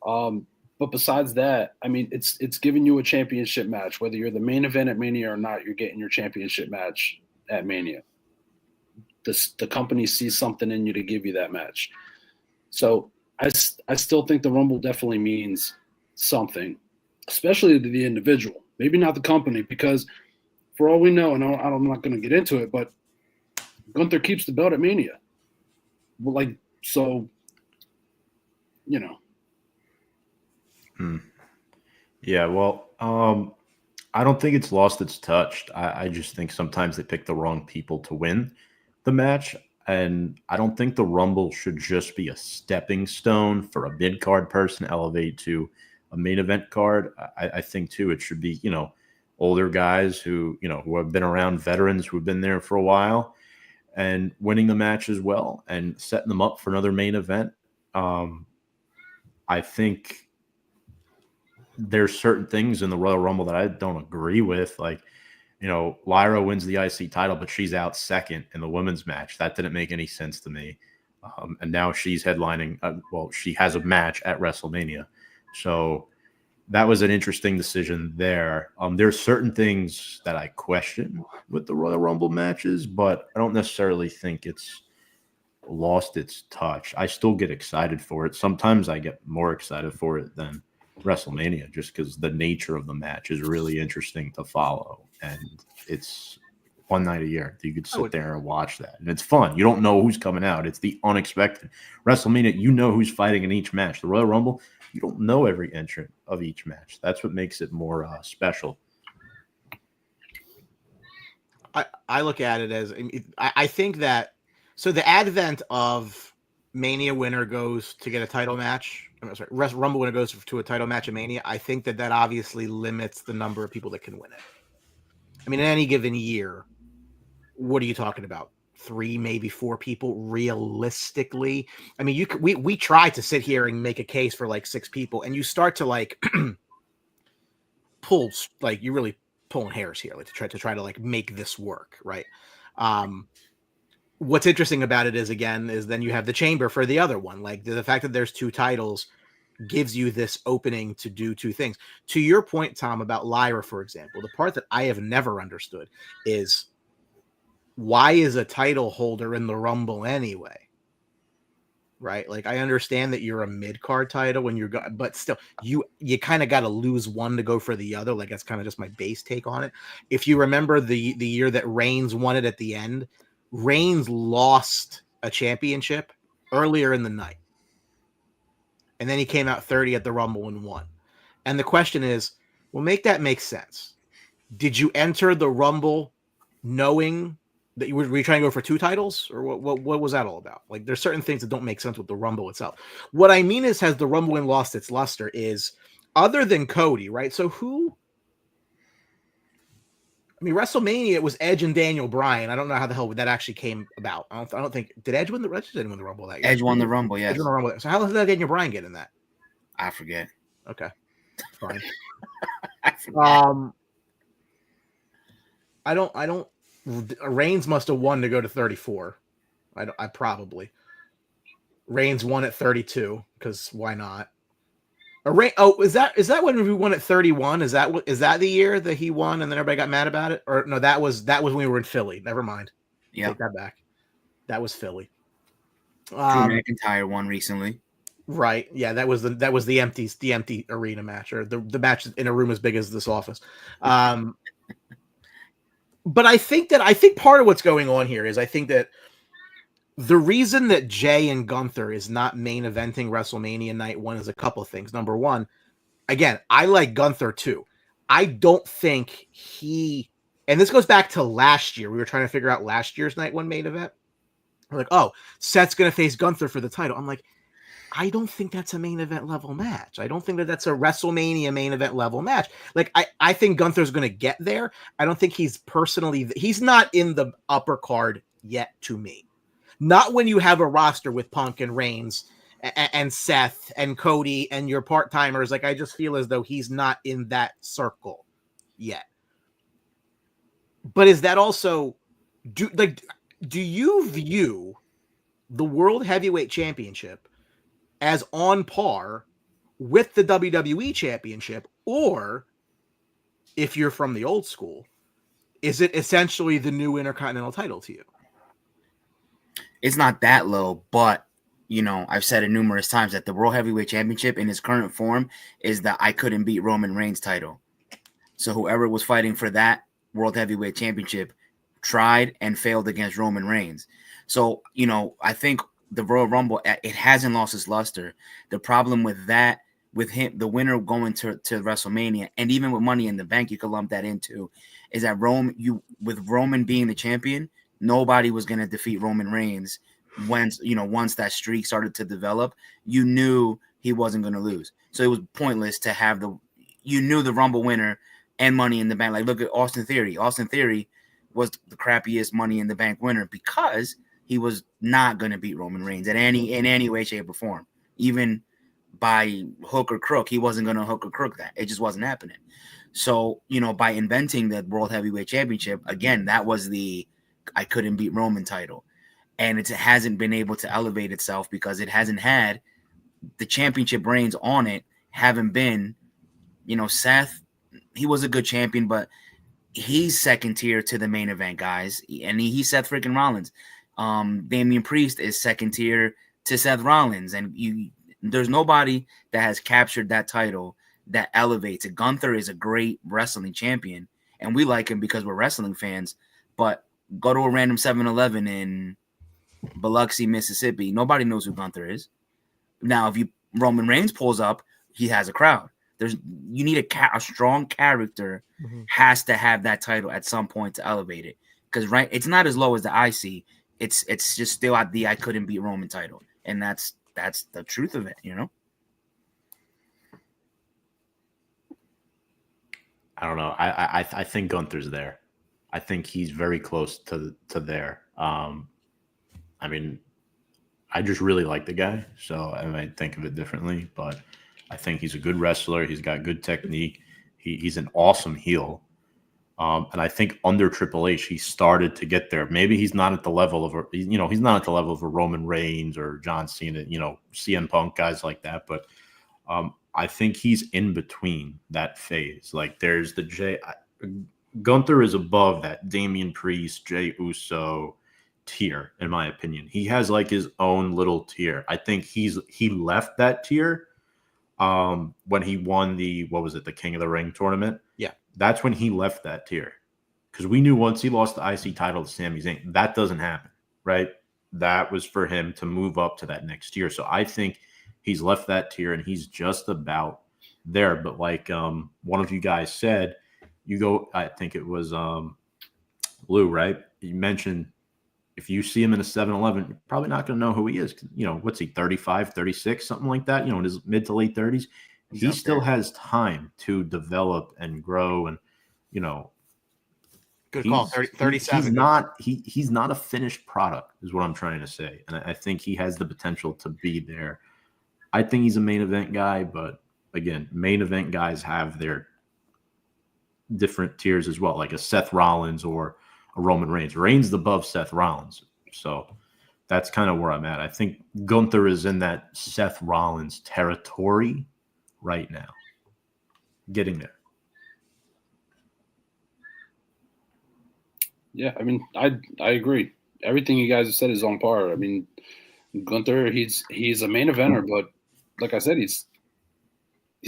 But besides that, I mean, it's giving you a championship match. Whether you're the main event at Mania or not, you're getting your championship match at Mania. The company sees something in you to give you that match. So I still think the Rumble definitely means something, especially to the individual. Maybe not the company, because for all we know, and I'm not going to get into it, but Gunther keeps the belt at Mania. Yeah, well, I don't think it's lost its touch. I just think sometimes they pick the wrong people to win the match. And I don't think the Rumble should just be a stepping stone for a mid-card person to elevate to a main event card. I think, too, it should be, older guys who have been around, veterans who have been there for a while and winning the match as well and setting them up for another main event. I think there's certain things in the Royal Rumble that I don't agree with. Like, Lyra wins the IC title, but she's out second in the women's match. That didn't make any sense to me. And now she's headlining. She has a match at WrestleMania. So that was an interesting decision there. There's certain things that I question with the Royal Rumble matches, but I don't necessarily think it's lost its touch. I still get excited for it. Sometimes I get more excited for it than WrestleMania just because the nature of the match is really interesting to follow. And it's one night a year. You could sit there and watch that. And it's fun. You don't know who's coming out. It's the unexpected. WrestleMania, you know who's fighting in each match. The Royal Rumble, you don't know every entrant of each match. That's what makes it more special. I look at it as, I think that, so the advent of Mania winner goes to get a title match. Rumble winner goes to a title match at Mania. I think that obviously limits the number of people that can win it. I mean, in any given year, what are you talking about? 3, maybe 4 people realistically. I mean, we try to sit here and make a case for like 6 people, and you start to like pull, like you're really pulling hairs here, like to try to like make this work, right? What's interesting about it is then you have the chamber for the other one. Like the fact that there's 2 titles gives you this opening to do 2 things. To your point, Tom, about Lyra, for example, the part that I have never understood is why is a title holder in the Rumble anyway? Right? Like, I understand that you're a mid-card title when you're but still, you kind of got to lose one to go for the other. Like, that's kind of just my base take on it. If you remember the year that Reigns won it at the end, Reigns lost a championship earlier in the night. And then he came out 30 at the Rumble and won. And the question is, well, make that make sense. Did you enter the Rumble knowing that were you trying to go for 2 titles, or what was that all about? Like, there's certain things that don't make sense with the Rumble itself. What I mean is, has the Rumble win lost its luster? Is other than Cody, right? So who? I mean, WrestleMania, it was Edge and Daniel Bryan. I don't know how the hell that actually came about. I don't think, did Edge win the Rumble that year? Edge won the Rumble, yes. Edge won the Rumble. So how did Daniel Bryan get in that? I forget. Okay, fine. I forget. I don't. Reigns must have won to go to 34. I probably. Reigns won at 32 because why not? Is that when we won at 31? Is that the year that he won and then everybody got mad about it? Or no, that was when we were in Philly. Never mind. Yeah, take that back. That was Philly. Drew McIntyre won recently. Right. Yeah, that was the empty arena match, or the match in a room as big as this office. But I think part of what's going on here is I think that the reason that Jey and Gunther is not main eventing WrestleMania Night 1 is a couple of things. Number one, again, I like Gunther too. I don't think and this goes back to last year. We were trying to figure out last year's Night 1 main event. We're like, oh, Seth's going to face Gunther for the title. I'm like, I don't think that's a main event level match. I don't think that's a WrestleMania main event level match. Like, I think Gunther's going to get there. I don't think he's not in the upper card yet to me. Not when you have a roster with Punk and Reigns and Seth and Cody and your part-timers. Like, I just feel as though he's not in that circle yet. But is that also, do you view the World Heavyweight Championship as on par with the WWE Championship? Or, if you're from the old school, is it essentially the new Intercontinental title to you? It's not that low, but I've said it numerous times that the World Heavyweight Championship in its current form is the I couldn't beat Roman Reigns title. So whoever was fighting for that World Heavyweight Championship tried and failed against Roman Reigns. So, I think the Royal Rumble, it hasn't lost its luster. The problem with that, with him, the winner going to WrestleMania, and even with Money in the Bank, you could lump that into, is that with Roman being the champion, nobody was going to defeat Roman Reigns once that streak started to develop. You knew he wasn't going to lose. So it was pointless to have you knew the Rumble winner and Money in the Bank. Like, look at Austin Theory. Austin Theory was the crappiest Money in the Bank winner because he was not going to beat Roman Reigns in any way, shape, or form. Even by hook or crook, he wasn't going to hook or crook that. It just wasn't happening. So, by inventing the World Heavyweight Championship, again, that was the I couldn't beat Roman title. And it hasn't been able to elevate itself because it hasn't had the championship reigns on it. Haven't been, Seth, he was a good champion, but he's second tier to the main event guys. And he's Seth freaking Rollins. Damian Priest is second tier to Seth Rollins. And there's nobody that has captured that title that elevates it. Gunther is a great wrestling champion, and we like him because we're wrestling fans. But go to a random 7-Eleven in Biloxi, Mississippi. Nobody knows who Gunther is. Now, if Roman Reigns pulls up, he has a crowd. You need a strong character has to have that title at some point to elevate it. Because it's not as low as the IC. It's just still at the I couldn't beat Roman title, and that's the truth of it. I don't know. I think Gunther's there. I think he's very close to there. I mean, I just really like the guy, so I might think of it differently, but I think he's a good wrestler. He's got good technique. He's an awesome heel. And I think under Triple H, he started to get there. Maybe he's not at the level of he's not at the level of a Roman Reigns or John Cena, CM Punk, guys like that. But I think he's in between that phase. Like, there's the Gunther is above that Damian Priest, Jey Uso tier, in my opinion. He has like his own little tier. I think he left that tier when he won the King of the Ring tournament. Yeah. That's when he left that tier. Because we knew once he lost the IC title to Sami Zayn, that doesn't happen, right? That was for him to move up to that next tier. So I think he's left that tier and he's just about there. But like one of you guys said, you go, I think it was Lou, right? You mentioned if you see him in a 7-Eleven, you're probably not going to know who he is. You know, what's he, 35, 36, something like that, in his mid to late 30s. He still has time to develop and grow and, Good call. 37. He's not a finished product, is what I'm trying to say. And I think he has the potential to be there. I think he's a main event guy, but again, main event guys have their different tiers as well, like a Seth Rollins or a Roman Reigns. Reigns above Seth Rollins. So that's kind of where I'm at. I think Gunther is in that Seth Rollins territory right now. Getting there. Yeah, I mean, I agree. Everything you guys have said is on par. I mean, Gunther, he's a main eventer, but like I said, he's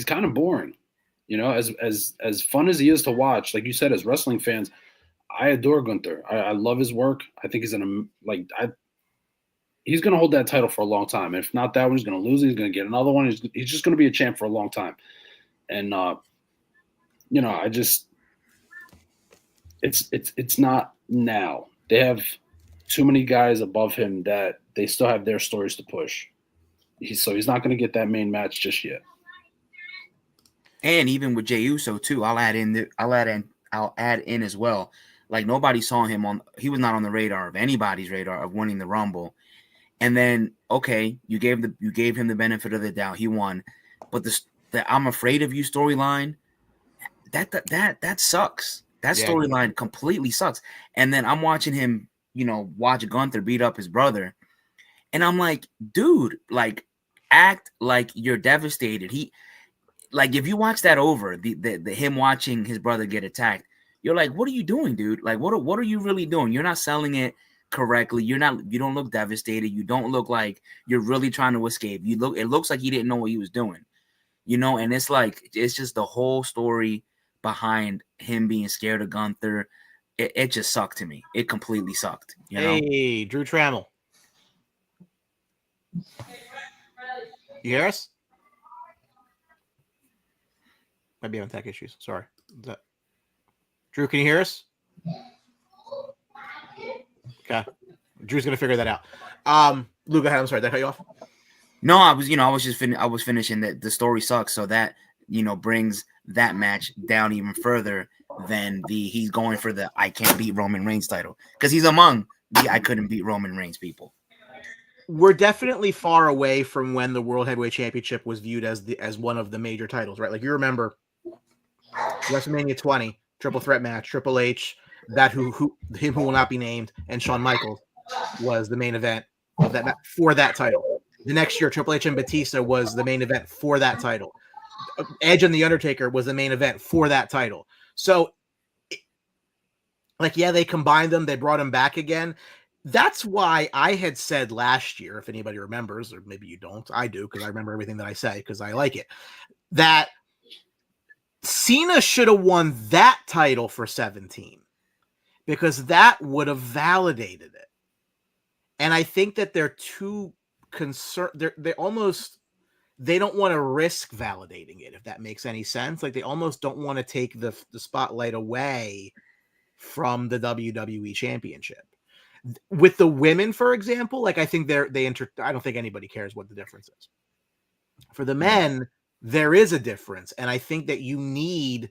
kind of boring. As fun as he is to watch, like you said, as wrestling fans, I adore Gunther. I love his work. I think he's he's going to hold that title for a long time. And if not that one, he's going to lose it. He's going to get another one. He's just going to be a champ for a long time. And it's not now. They have too many guys above him that they still have their stories to push. He's not going to get that main match just yet. And even with Jey Uso too, I'll add in as well. Like nobody saw him he was not on the radar of anybody's radar of winning the Rumble. And then okay, you gave him the benefit of the doubt. He won. But the I'm afraid of you storyline, that sucks. That storyline completely sucks. And then I'm watching him, watch Gunther beat up his brother. And I'm like, dude, like act like you're devastated. If you watch that over, the him watching his brother get attacked, you're like, what are you doing, dude? Like, what are you really doing? You're not selling it correctly. You don't look devastated. You don't look like you're really trying to escape. It looks like he didn't know what he was doing, and it's just the whole story behind him being scared of Gunther. It just sucked to me. It completely sucked. Hey, Drew Trammell. You hear us? Might be having tech issues. Sorry. Drew, can you hear us? Okay. Drew's gonna figure that out. Lou, go ahead. I'm sorry. Did I cut you off? No, I was finishing that the story sucks. So that, brings that match down even further than he's going for the I can't beat Roman Reigns title because he's among the I couldn't beat Roman Reigns people. We're definitely far away from when the World Heavyweight Championship was viewed as one of the major titles, right? Like you remember WrestleMania 20, triple threat match, Triple H, him who will not be named, and Shawn Michaels was the main event of that match for that title. The next year, Triple H and Batista was the main event for that title. Edge and The Undertaker was the main event for that title. So, they combined them. They brought them back again. That's why I had said last year, if anybody remembers, or maybe you don't, I do, because I remember everything that I say because I like it, that Cena should have won that title for 17 because that would have validated it. And I think that they're too concerned. They don't want to risk validating it, if that makes any sense. Like they almost don't want to take the spotlight away from the WWE Championship. With the women, for example, like I think I don't think anybody cares what the difference is. For the men, there is a difference, and I think that you need,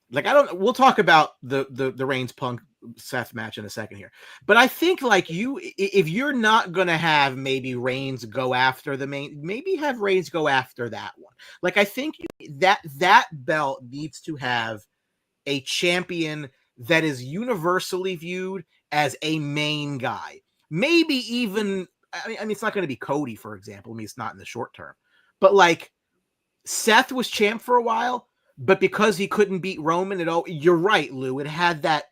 we'll talk about the Reigns Punk Seth match in a second here, but I think if you're not gonna have maybe Reigns go after the main, maybe have Reigns go after that one. Like I think that belt needs to have a champion that is universally viewed as a main guy. Maybe even, I mean, it's not going to be Cody, for example. I mean, it's not in the short term, but Seth was champ for a while, But because he couldn't beat Roman at all, you're right, Lou. It had that.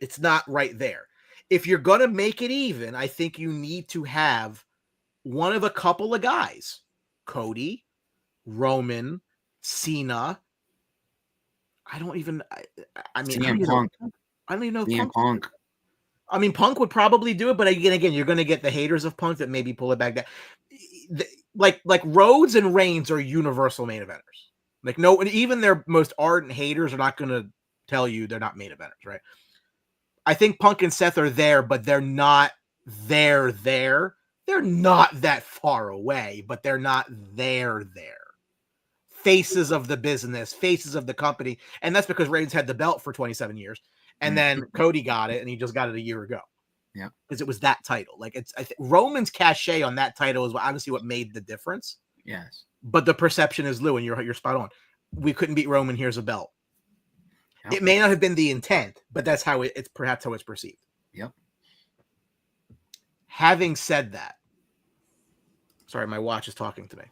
It's not right there. If you're going to make it even, I think you need to have one of a couple of guys. Cody, Roman, Cena. I mean, CM Punk. I don't even know if CM Punk. I mean, Punk would probably do it, but again, you're going to get the haters of Punk that maybe pull it back down. Like Rhodes and Reigns are universal main eventers. Like, no, even their most ardent haters are not going to tell you they're not main eventers, right? I think Punk and Seth are there, but they're not there. They're not that far away, but they're not there. Faces of the business, faces of the company. And that's because Reigns had the belt for 27 years. And then Cody got it, and he just got it a year ago. Yeah. Because it was that title. Like, Roman's cachet on that title is honestly what made the difference. Yes. But the perception is, Lou, and you're spot on. We couldn't beat Roman. Here's a belt. Yep. It may not have been the intent, but that's how it's perhaps how it's perceived. Yep. Having said that, sorry, my watch is talking to me.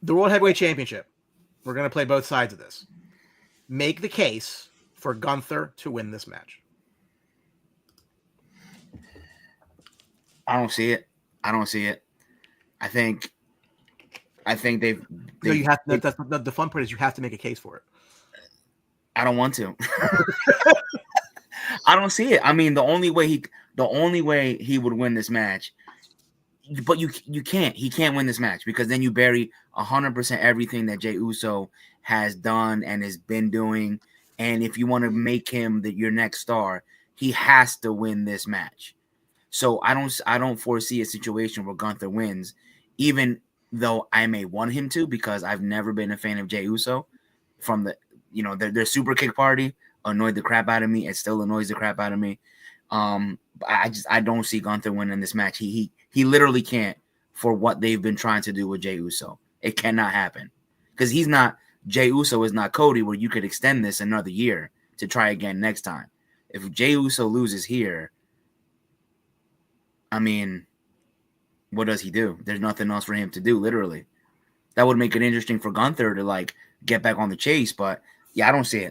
The World Heavyweight Championship. We're going to play both sides of this. Make the case for Gunther to win this match. I don't see it. I think they've no, you have to. That's the fun part is you have to make a case for it. I don't want to. I don't see it. I mean, the only way he would win this match, but you can't. He can't win this match because then you bury 100% everything that Jey Uso has done and has been doing. And if you want to make him your next star, he has to win this match. So I don't foresee a situation where Gunther wins, even though I may want him to, because I've never been a fan of Jey Uso. From their super kick party annoyed the crap out of me. It still annoys the crap out of me. I don't see Gunther winning this match. He literally can't for what they've been trying to do with Jey Uso. It cannot happen because Jey Uso is not Cody, where you could extend this another year to try again next time. If Jey Uso loses here, I mean, what does he do? There's nothing else for him to do, literally. That would make it interesting for Gunther to get back on the chase, but yeah, I don't see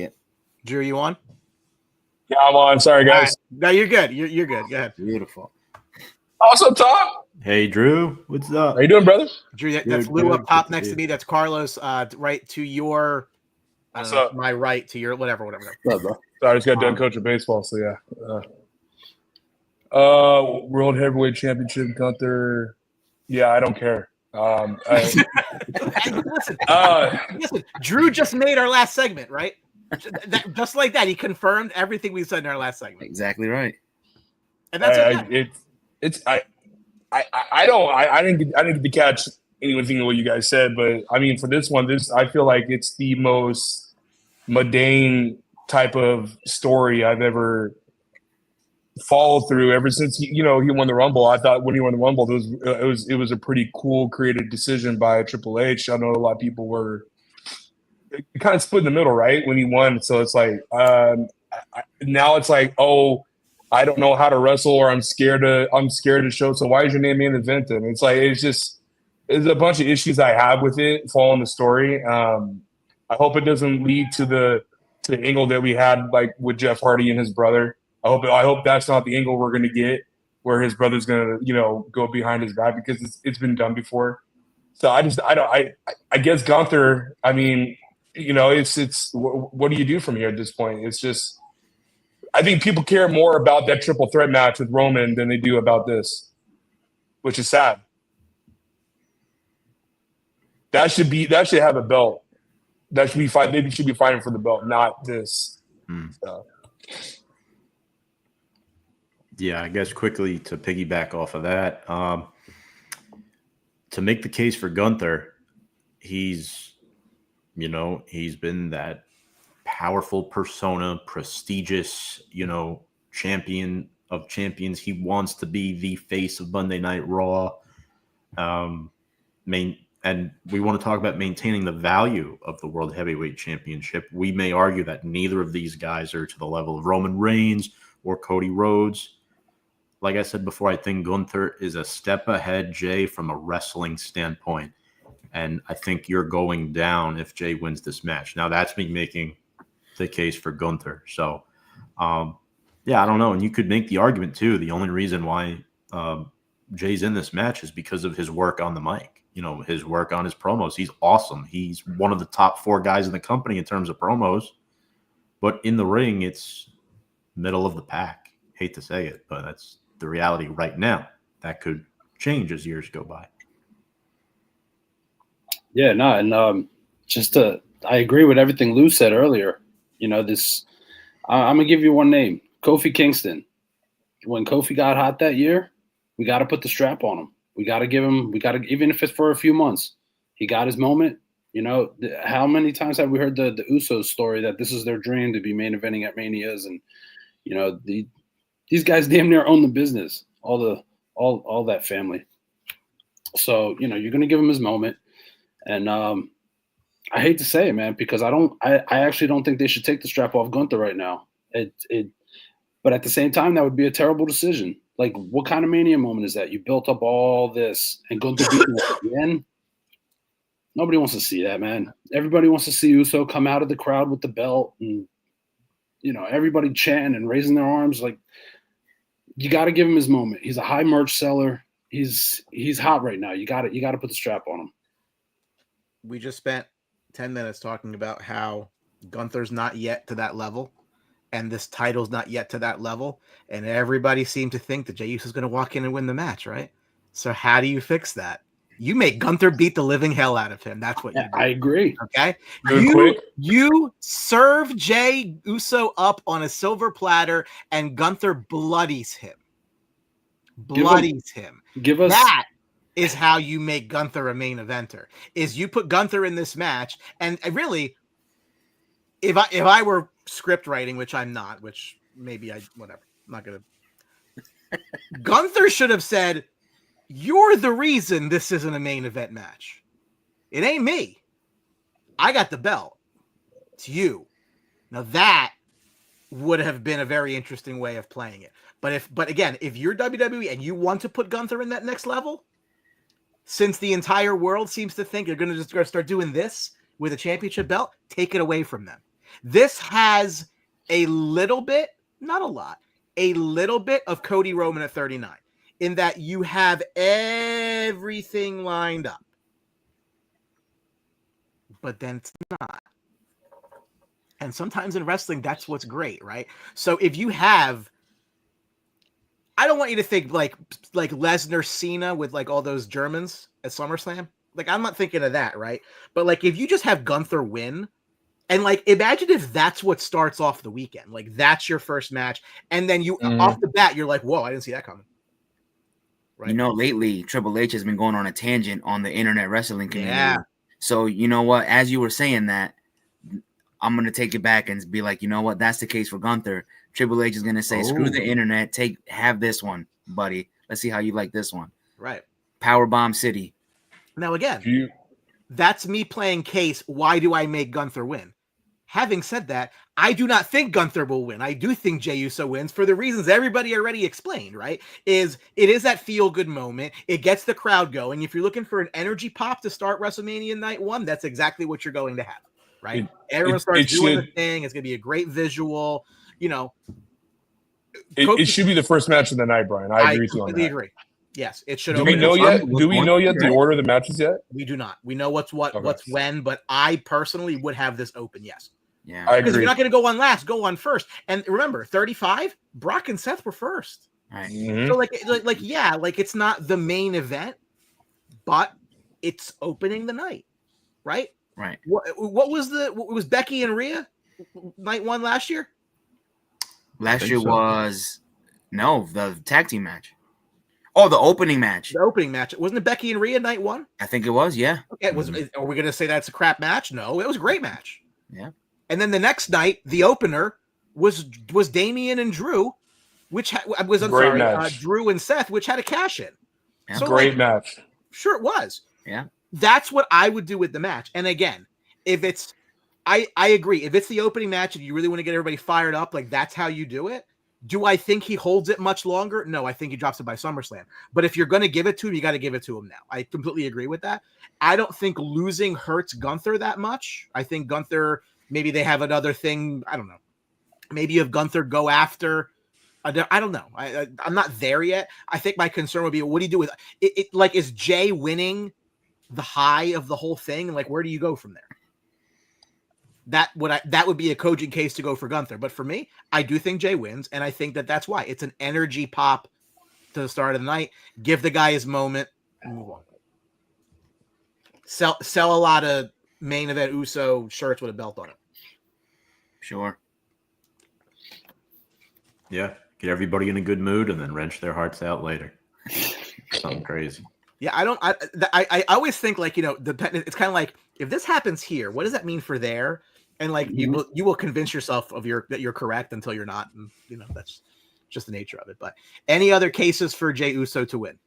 it. Drew, you on? Yeah, I'm on. Sorry, guys. Right. No, you're good. You're good. Go ahead. Beautiful. Also, Tom. Hey, Drew. What's up? How you doing, brother? Drew, that's Lou up top next to me. That's Carlos right to your What's up? My right to your whatever. What's up, bro? Sorry, I just got done coaching baseball, so yeah. World Heavyweight Championship, Gunther. Yeah, I don't care. Listen, Drew just made our last segment, right? Just like that, he confirmed everything we said in our last segment. Exactly right. And that's I didn't get to catch anything of what you guys said, but I mean, for this one, I feel like it's the most mundane type of story I've ever followed through ever since he won the Rumble. I thought when he won the Rumble, it was a pretty cool creative decision by Triple H. I know a lot of people were kind of split in the middle, right, when he won. So it's like now it's like, oh, I don't know how to wrestle, or I'm scared to show. So why is your name main event then? It's like there's a bunch of issues I have with it following the story. I hope it doesn't lead to the angle that we had with Jeff Hardy and his brother. I hope that's not the angle we're going to get, where his brother's going to go behind his back, because it's been done before. So I guess Gunther. I mean, it's what do you do from here at this point? It's just, I think people care more about that triple threat match with Roman than they do about this, which is sad. That should have a belt. That should be fight. Maybe should be fighting for the belt, not this. So. Yeah, I guess quickly to piggyback off of that, to make the case for Gunther, he's been that powerful persona, prestigious, champion of champions. He wants to be the face of Monday Night Raw. And we want to talk about maintaining the value of the World Heavyweight Championship. We may argue that neither of these guys are to the level of Roman Reigns or Cody Rhodes. Like I said before, I think Gunther is a step ahead, Jay, from a wrestling standpoint. And I think you're going down if Jey wins this match. Now, that's me making the case for Gunther. So, yeah, I don't know. And you could make the argument, too. The only reason why Jey's in this match is because of his work on the mic, his work on his promos. He's awesome. He's one of the top 4 guys in the company in terms of promos. But in the ring, it's middle of the pack. Hate to say it, but that's the reality right now. That could change as years go by. Yeah, no, and I agree with everything Lou said earlier. I'm gonna give you one name, Kofi Kingston. When Kofi got hot that year, we got to put the strap on him. We got to even if it's for a few months. He got his moment. How many times have we heard the Usos story that this is their dream to be main eventing at Manias, and these guys damn near own the business, all that family. So you're gonna give him his moment. And I hate to say it, man, because I actually don't think they should take the strap off Gunther right now. But at the same time, that would be a terrible decision. Like, what kind of Mania moment is that? You built up all this, and Gunther beat him at the end. Nobody wants to see that, man. Everybody wants to see Uso come out of the crowd with the belt, and everybody chanting and raising their arms. Like, you got to give him his moment. He's a high merch seller. He's hot right now. You got to put the strap on him. We just spent 10 minutes talking about how Gunther's not yet to that level, and this title's not yet to that level, and everybody seemed to think that Jey Uso is going to walk in and win the match, right? So how do you fix that? You make Gunther beat the living hell out of him. That's what you do. I agree. Okay? Quick. You serve Jey Uso up on a silver platter, and Gunther bloodies him. Give us that. Is how you make Gunther a main eventer. Is you put Gunther in this match, and really, if I were script writing, which I'm not, which maybe whatever, I'm not gonna. Gunther should have said, "You're the reason this isn't a main event match. It ain't me. I got the belt. It's you." Now that would have been a very interesting way of playing it. But again, if you're WWE and you want to put Gunther in that next level. Since the entire world seems to think you're going to just start doing this with a championship belt, take it away from them. This has a little bit, not a lot, a little bit of Cody Roman at 39, in that you have everything lined up. But then it's not. And sometimes in wrestling, that's what's great, right? So if you have, I don't want you to think like Lesnar Cena with like all those Germans at SummerSlam. Like, I'm not thinking of that, right? But like, if you just have Gunther win, and like, imagine if that's what starts off the weekend. Like, that's your first match, and then you off the bat, you're like, "Whoa, I didn't see that coming." Right? Lately Triple H has been going on a tangent on the internet wrestling community. Yeah. So you know what? As you were saying that, I'm gonna take it back and be like, you know what? That's the case for Gunther. Triple H is gonna say, "Screw the internet. Have this one, buddy. Let's see how you like this one." Right. Powerbomb City. Now again, that's me playing case. Why do I make Gunther win? Having said that, I do not think Gunther will win. I do think Jey Uso wins for the reasons everybody already explained, right? It is that feel-good moment. It gets the crowd going. If you're looking for an energy pop to start WrestleMania Night 1, that's exactly what you're going to have, right? Everyone starts doing the thing. It's going to be a great visual. It should be the first match of the night, Brian. I agree with you on that. I completely agree. Yes, it should. Do we know yet the order of the matches yet? We do not. We know what's when, but I personally would have this open. Yes. Yeah, I agree. Because you're not going to go on last, go on first. And remember, 35, Brock and Seth were first. Right. Mm-hmm. So it's not the main event, but it's opening the night, right? Right. What was Becky and Rhea night 1 last year? Last year was the tag team match. Oh, the opening match. The opening match. Wasn't it Becky and Rhea night 1? I think it was, yeah. Okay, are we going to say that's a crap match? No, it was a great match. Yeah. And then the next night, the opener was Damian and Drew, which Drew and Seth, which had a cash in. Yeah. So great match. Sure, it was. Yeah. That's what I would do with the match. And again, if it's, I agree. If it's the opening match and you really want to get everybody fired up, like that's how you do it. Do I think he holds it much longer? No, I think he drops it by SummerSlam. But if you're going to give it to him, you got to give it to him now. I completely agree with that. I don't think losing hurts Gunther that much. I think Gunther, maybe they have another thing. I don't know. Maybe you have Gunther go after. I don't know. I'm not there yet. I think my concern would be, what do you do with it? Like, is Jey winning the high of the whole thing? Like, where do you go from there? That would be a cogent case to go for Gunther. But for me, I do think Jey wins, and I think that's why. It's an energy pop to the start of the night. Give the guy his moment and move on. Sell a lot of main event Uso shirts with a belt on it. Sure. Yeah. Get everybody in a good mood and then wrench their hearts out later. Something crazy. Yeah, I always think, like, you know, it's kind of like, if this happens here, what does that mean for there? And like, you will convince yourself that you're correct until you're not, and you know, that's just the nature of it. But any other cases for Jey Uso to win?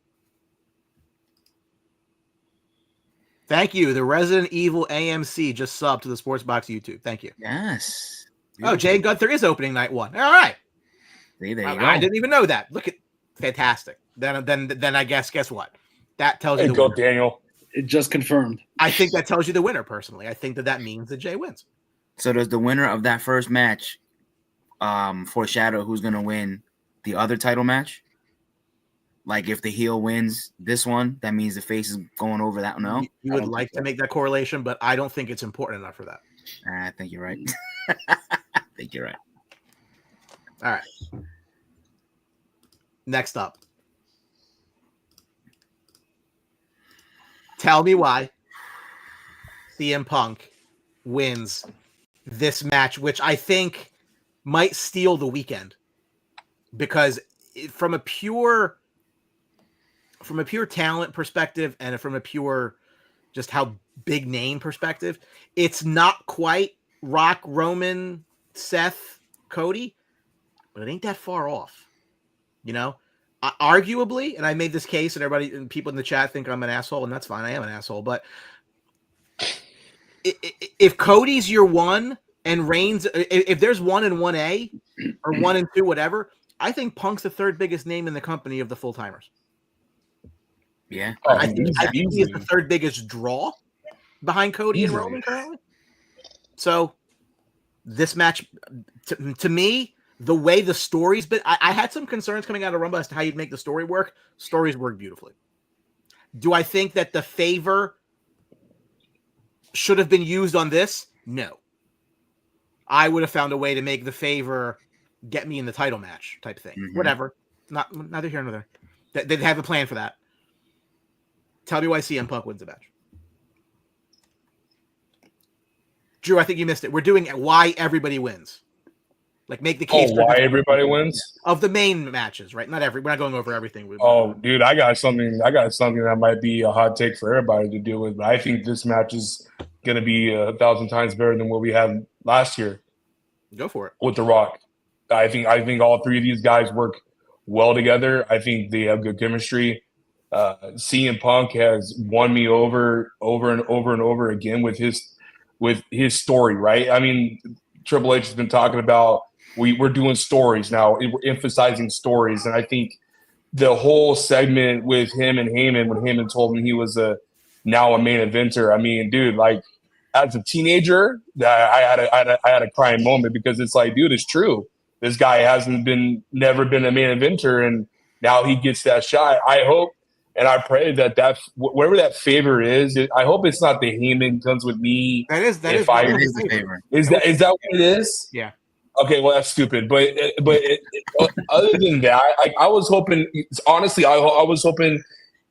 Thank you. The Resident Evil AMC just subbed to the Sportsbox YouTube. Thank you. Yes. Oh, Jey and Gunther is opening night 1. All right. See, there you go. I didn't even know that. Look at, fantastic. Then I guess what? That tells you. Go, Daniel. It just confirmed. I think that tells you the winner. Personally, I think that means that Jey wins. So does the winner of that first match foreshadow who's going to win the other title match? Like, if the heel wins this one, that means the face is going over that one. No, you would like to make that correlation, but I don't think it's important enough for that. I think you're right. All right. Next up. Tell me why CM Punk wins this match, which I think might steal the weekend, because from a pure talent perspective and from a pure just how big name perspective, it's not quite Rock, Roman, Seth, Cody, but it ain't that far off, you know. Arguably, and I made this case, and everybody and people in the chat think I'm an asshole, and that's fine. I am an asshole, but if Cody's your 1 and Reigns, if there's 1 and 1A or 1 and 2, whatever, I think Punk's the 3rd biggest name in the company of the full timers. Yeah, I think he's the 3rd biggest draw behind Cody and Roman currently. So this match, to me, the way the story's been, I had some concerns coming out of Rumble as to how you'd make the story work. Stories work beautifully. Do I think that the favor should have been used on this? No. I would have found a way to make the favor get me in the title match type thing. Mm-hmm. Whatever. Neither here nor there. They'd have a plan for that. Tell me why CM Punk wins the match. Drew, I think you missed it. We're doing why everybody wins. Like, make the case. Why everybody wins? Of the main matches, right? We're not going over everything. Dude, I got something that might be a hot take for everybody to deal with, but I think this match is going to be 1,000 times better than what we had last year. Go for it. With The Rock. I think all 3 of these guys work well together. I think they have good chemistry. CM Punk has won me over and over again with his story, right? I mean, Triple H has been talking about we're doing stories now. We're emphasizing stories. And I think the whole segment with him and Heyman, when Heyman told him he was now a main eventer, I mean, dude, like, as a teenager, I had a crying moment, because it's like, dude, it's true. This guy never been a main eventer, and now he gets that shot. I hope and I pray that whatever that favor is, I hope it's not the Heyman comes with me. That is the favor. Is that what it is? Yeah. Okay, well, that's stupid. But other than that, I was hoping. Honestly, I was hoping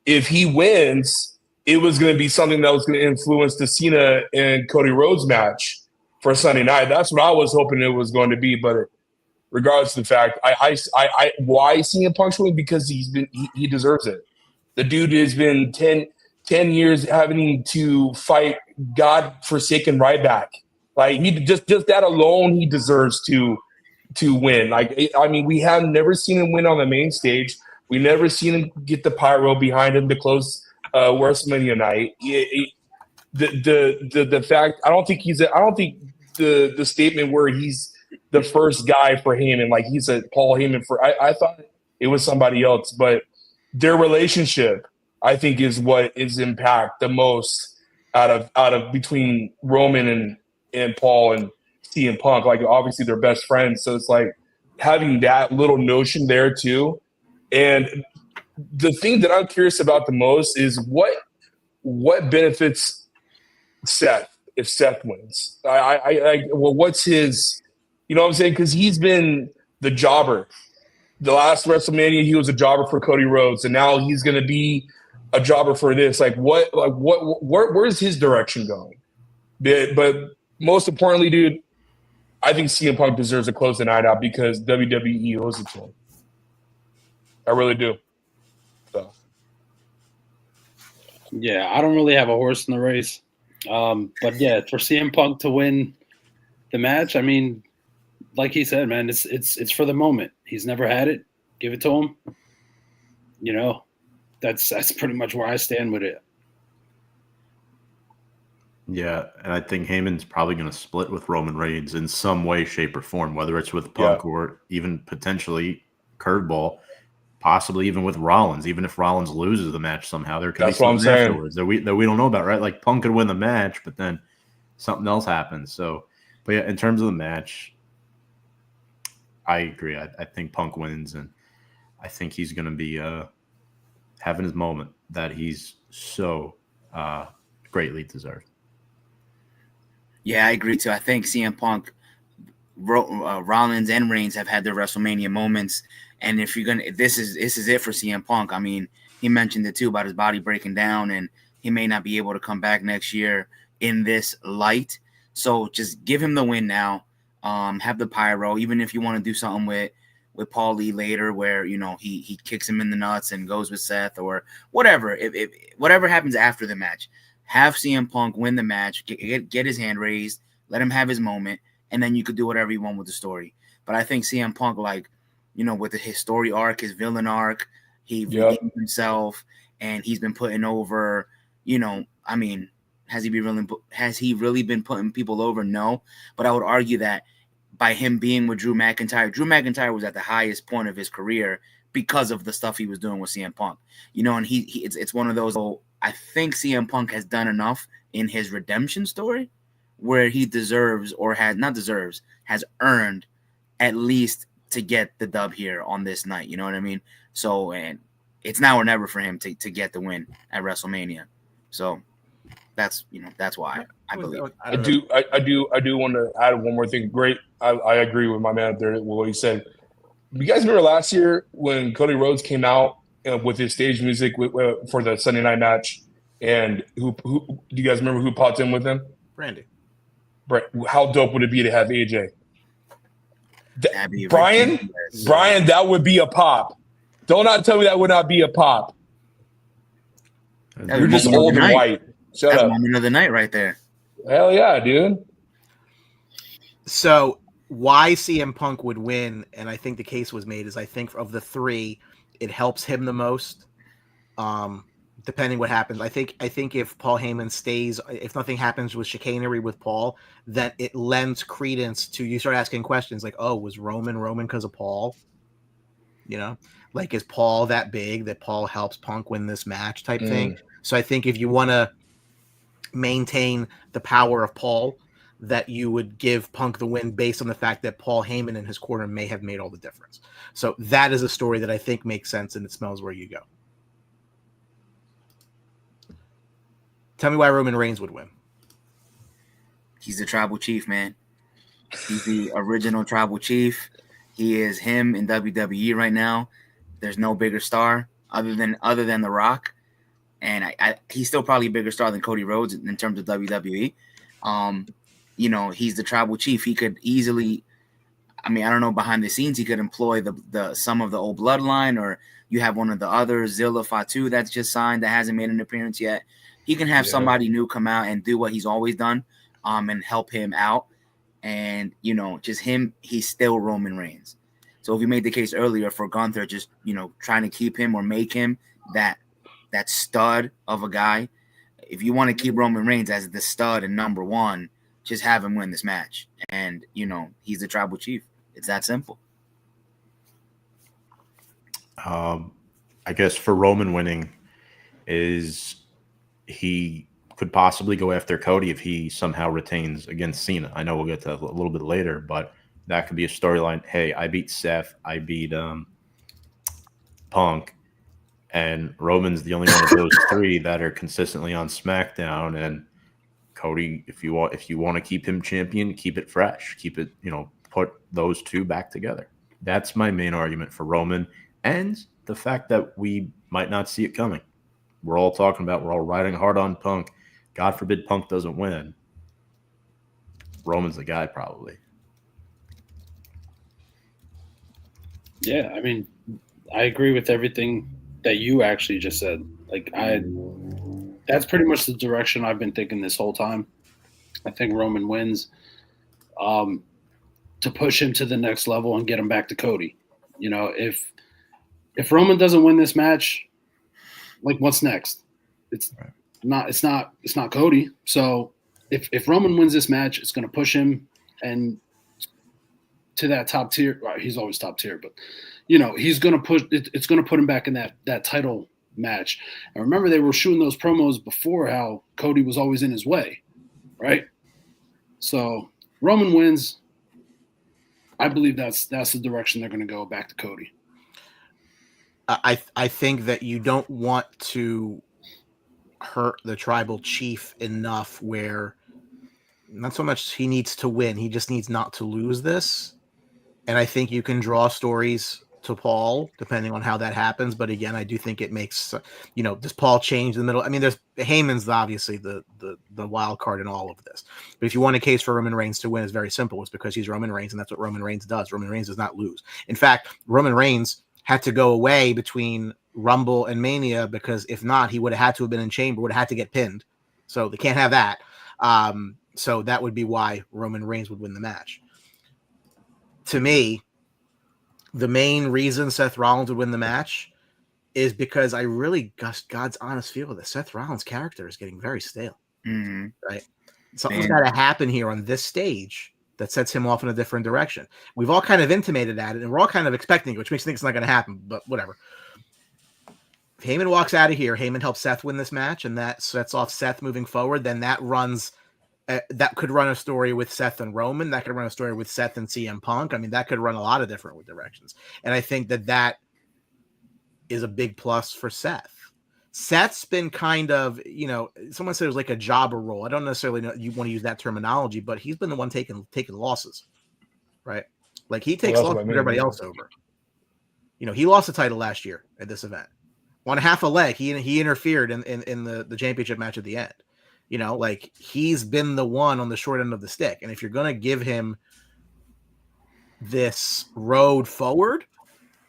if he wins, it was going to be something that was going to influence the Cena and Cody Rhodes match for Sunday night. That's what I was hoping it was going to be. But regardless of the fact, why CM Punk's winning? Because he deserves it. The dude has been 10 years having to fight God-forsaken Ryback. Like, he just that alone, he deserves to win. Like, I mean, we have never seen him win on the main stage. We never seen him get the pyro behind him to close WrestleMania night. The fact, I don't think the statement where he's the first guy for Heyman. Like he said, Paul Heyman I thought it was somebody else, but their relationship, I think, is what is impact the most out of between Roman and Paul and CM Punk. Like obviously they're best friends, so it's like having that little notion there too. And the thing that I'm curious about the most is what benefits Seth if Seth wins. Well, what's his? You know what I'm saying? Because he's been the jobber. The last WrestleMania, he was a jobber for Cody Rhodes, and now he's going to be a jobber for this. Where's his direction going? But most importantly, dude, I think CM Punk deserves to close the night out because WWE owes it to him. I really do. So. Yeah, I don't really have a horse in the race. But yeah, for CM Punk to win the match, I mean, like he said, man, it's for the moment. He's never had it. Give it to him. You know, that's pretty much where I stand with it. Yeah, and I think Heyman's probably going to split with Roman Reigns in some way, shape, or form, whether it's with Punk or even potentially curveball, possibly even with Rollins. Even if Rollins loses the match somehow, there could be something afterwards that we don't know about, right? Like Punk could win the match, but then something else happens. So, but yeah, in terms of the match, I agree. I think Punk wins, and I think he's going to be having his moment that he's so greatly deserved. Yeah, I agree too. I think CM Punk, Rollins, and Reigns have had their WrestleMania moments, and if you're gonna, this is it for CM Punk. I mean, he mentioned it too about his body breaking down, and he may not be able to come back next year in this light. So just give him the win now. Have the pyro, even if you want to do something with Paul Lee later, where he kicks him in the nuts and goes with Seth or whatever. If whatever happens after the match. Have CM Punk win the match, get his hand raised, let him have his moment, and then you could do whatever you want with the story. But I think CM Punk, with his story arc, his villain arc, he redeemed himself, and he's been putting over. I mean, has he really been putting people over? No, but I would argue that by him being with Drew McIntyre was at the highest point of his career because of the stuff he was doing with CM Punk. And it's one of those. I think CM Punk has done enough in his redemption story where he has earned at least to get the dub here on this night. You know what I mean? So, and it's now or never for him to get the win at WrestleMania. So that's why I believe. I do want to add one more thing. Great. I agree with my man there. What he said. You guys remember last year when Cody Rhodes came out with his stage music for the Sunday night match, and who do you guys remember who popped in with him? Brandy. How dope would it be to have AJ? Brian, that would be a pop. Don't not tell me that would not be a pop. You're just old and white. Shut up. Moment of the night right there. Hell yeah, dude. So why CM Punk would win, and I think the case was made, is I think of the three, it helps him the most. Depending what happens, I think if Paul Heyman stays, if nothing happens with chicanery with Paul, then it lends credence to you start asking questions like, oh, was Roman because of Paul? Is Paul that big that Paul helps Punk win this match type thing? So I think if you want to maintain the power of Paul, that you would give Punk the win based on the fact that Paul Heyman in his corner may have made all the difference. So that is a story that I think makes sense, and it smells where you go. Tell me why Roman Reigns would win. He's the tribal chief, man. He's the original tribal chief. He is him in WWE right now. There's no bigger star other than The Rock, and he's still probably a bigger star than Cody Rhodes in terms of WWE. He's the tribal chief. He could easily, I don't know, behind the scenes, he could employ the some of the old bloodline, or you have one of the others, Zilla Fatu, that's just signed that hasn't made an appearance yet. He can have somebody new come out and do what he's always done, and help him out. And, just him, he's still Roman Reigns. So if you made the case earlier for Gunther, just, trying to keep him or make him that stud of a guy, if you want to keep Roman Reigns as the stud and number one, just have him win this match. And, you know, he's the tribal chief. It's that simple. I guess for Roman winning is he could possibly go after Cody if he somehow retains against Cena. I know we'll get to that a little bit later, but that could be a storyline. Hey, I beat Seth. I beat Punk. And Roman's the only one of those three that are consistently on SmackDown. And Cody, if you want to keep him champion, keep it fresh. Keep it, put those two back together. That's my main argument for Roman. And the fact that we might not see it coming. We're all riding hard on Punk. God forbid Punk doesn't win. Roman's the guy, probably. Yeah, I mean, I agree with everything that you actually just said. That's pretty much the direction I've been thinking this whole time. I think Roman wins to push him to the next level and get him back to Cody. If Roman doesn't win this match, what's next? It's not Cody. So if Roman wins this match, it's going to push him and to that top tier. Well, he's always top tier, but he's going to push. It's going to put him back in that title match. And remember, they were shooting those promos before how Cody was always in his way, right? So Roman wins. I believe that's the direction they're going to go, back to Cody. I think that you don't want to hurt the tribal chief enough where not so much he needs to win, he just needs not to lose this. And I think you can draw stories to Paul depending on how that happens. But again, I do think it makes, does Paul change in the middle? I mean, there's Heyman's obviously the wild card in all of this. But if you want a case for Roman Reigns to win, it's very simple. It's because he's Roman Reigns, and that's what Roman Reigns does. Roman Reigns does not lose. In fact, Roman Reigns had to go away between Rumble and Mania because if not, he would have had to have been in Chamber, would have had to get pinned. So they can't have that. So that would be why Roman Reigns would win the match. To me, the main reason Seth Rollins would win the match is because I really, God's honest feel that Seth Rollins' character is getting very stale. Mm-hmm. Right? Something's got to happen here on this stage that sets him off in a different direction. We've all kind of intimated at it, and we're all kind of expecting it, which makes me think it's not going to happen, but whatever. If Heyman walks out of here, Heyman helps Seth win this match, and that sets off Seth moving forward, then that could run a story with Seth and Roman. That could run a story with Seth and CM Punk. I mean, that could run a lot of different directions. And I think that is a big plus for Seth. Seth's been kind of, someone said it was like a jobber role. I don't necessarily know you want to use that terminology, but he's been the one taking losses, right? Like he takes losses with everybody else over. He lost the title last year at this event. On half a leg, he interfered in the championship match at the end. He's been the one on the short end of the stick. And if you're going to give him this road forward,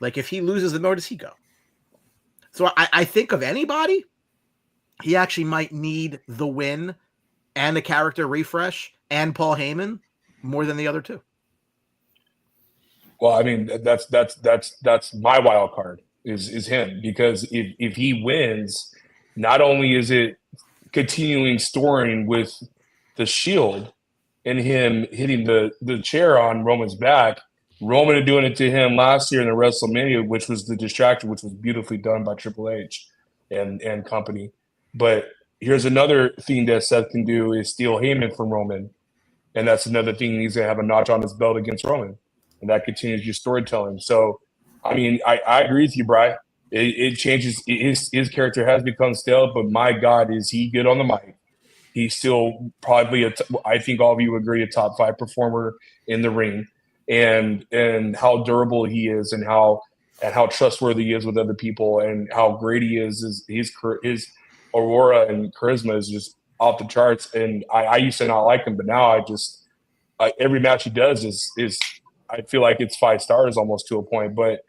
if he loses, then where does he go? So I think of anybody, he actually might need the win and a character refresh and Paul Heyman more than the other two. Well, I mean, that's my wild card is him, because if he wins, not only is it continuing storing with the Shield and him hitting the chair on Roman's back, Roman doing it to him last year in the WrestleMania, which was the distraction, which was beautifully done by Triple H and company. But here's another thing that Seth can do is steal Heyman from Roman. And that's another thing he's going to have a notch on his belt against Roman. And that continues your storytelling. So, I mean, I agree with you, Bri. It changes. His character has become stale, but my God, is he good on the mic. He's still probably, I think all of you agree, a top 5 performer in the ring. And how durable he is, and how trustworthy he is with other people, and how great he is his aura and charisma is just off the charts. And I used to not like him, but now every match he does is I feel like it's 5 stars almost to a point. But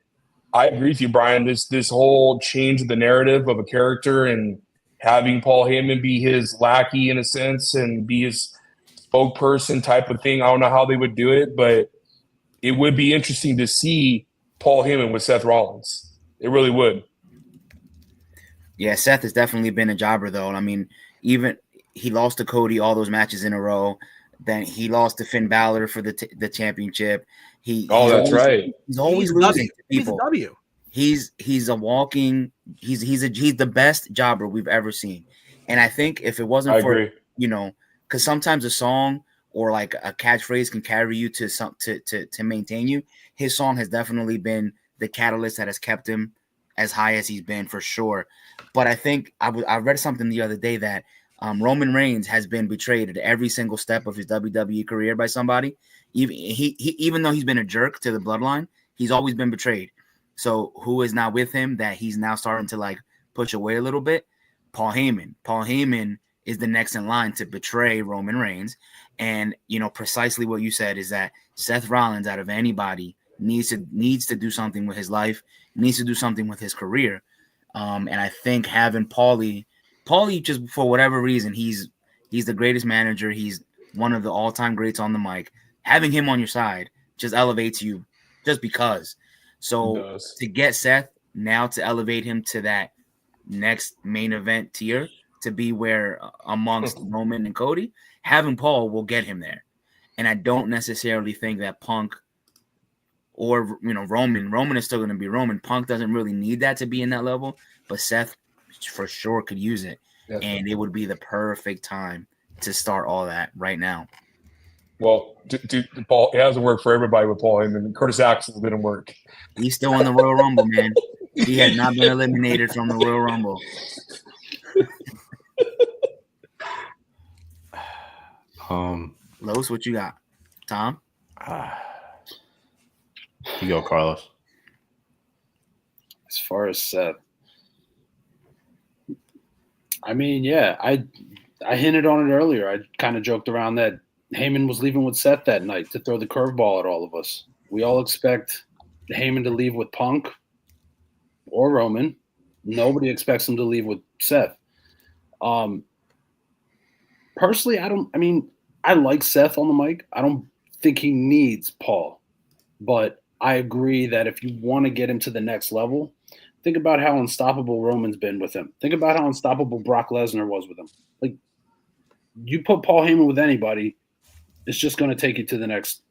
I agree with you, Brian. This whole change of the narrative of a character and having Paul Heyman be his lackey in a sense and be his spokesperson type of thing. I don't know how they would do it, but it would be interesting to see Paul Heyman with Seth Rollins. It really would. Yeah, Seth has definitely been a jobber, though. I mean, even he lost to Cody all those matches in a row. Then he lost to Finn Balor for the championship. That's right. He's always losing to people. He's a W. He's a walking. He's the best jobber we've ever seen. And I think if it wasn't for because sometimes a song or like a catchphrase can carry you to maintain you. His song has definitely been the catalyst that has kept him as high as he's been for sure. But I think I read something the other day that Roman Reigns has been betrayed at every single step of his WWE career by somebody. Even though he's been a jerk to the bloodline, he's always been betrayed. So who is now with him that he's now starting to like push away a little bit? Paul Heyman. Paul Heyman is the next in line to betray Roman Reigns. And, precisely what you said is that Seth Rollins, out of anybody, needs to do something with his life, needs to do something with his career. And I think having Paulie, just for whatever reason, he's the greatest manager. He's one of the all-time greats on the mic. Having him on your side just elevates you just because. So to get Seth now to elevate him to that next main event tier, to be where amongst Roman and Cody, having Paul will get him there. And I don't necessarily think that Punk or Roman is still going to be Roman. Punk doesn't really need that to be in that level, but Seth for sure could use it. And it would be the perfect time to start all that right now. Well, Paul, it hasn't worked for everybody with Paul Heyman. Curtis Axel didn't work. He's still in the Royal Rumble, man. He has not been eliminated from the Royal Rumble. Los, what you got? Tom? You go, Carlos. As far as Seth, I mean, yeah, I hinted on it earlier. I kind of joked around that Heyman was leaving with Seth that night to throw the curveball at all of us. We all expect Heyman to leave with Punk or Roman. Nobody expects him to leave with Seth. Personally, I like Seth on the mic. I don't think he needs Paul, but I agree that if you want to get him to the next level, think about how unstoppable Roman's been with him. Think about how unstoppable Brock Lesnar was with him. Like, you put Paul Heyman with anybody, it's just going to take you to the next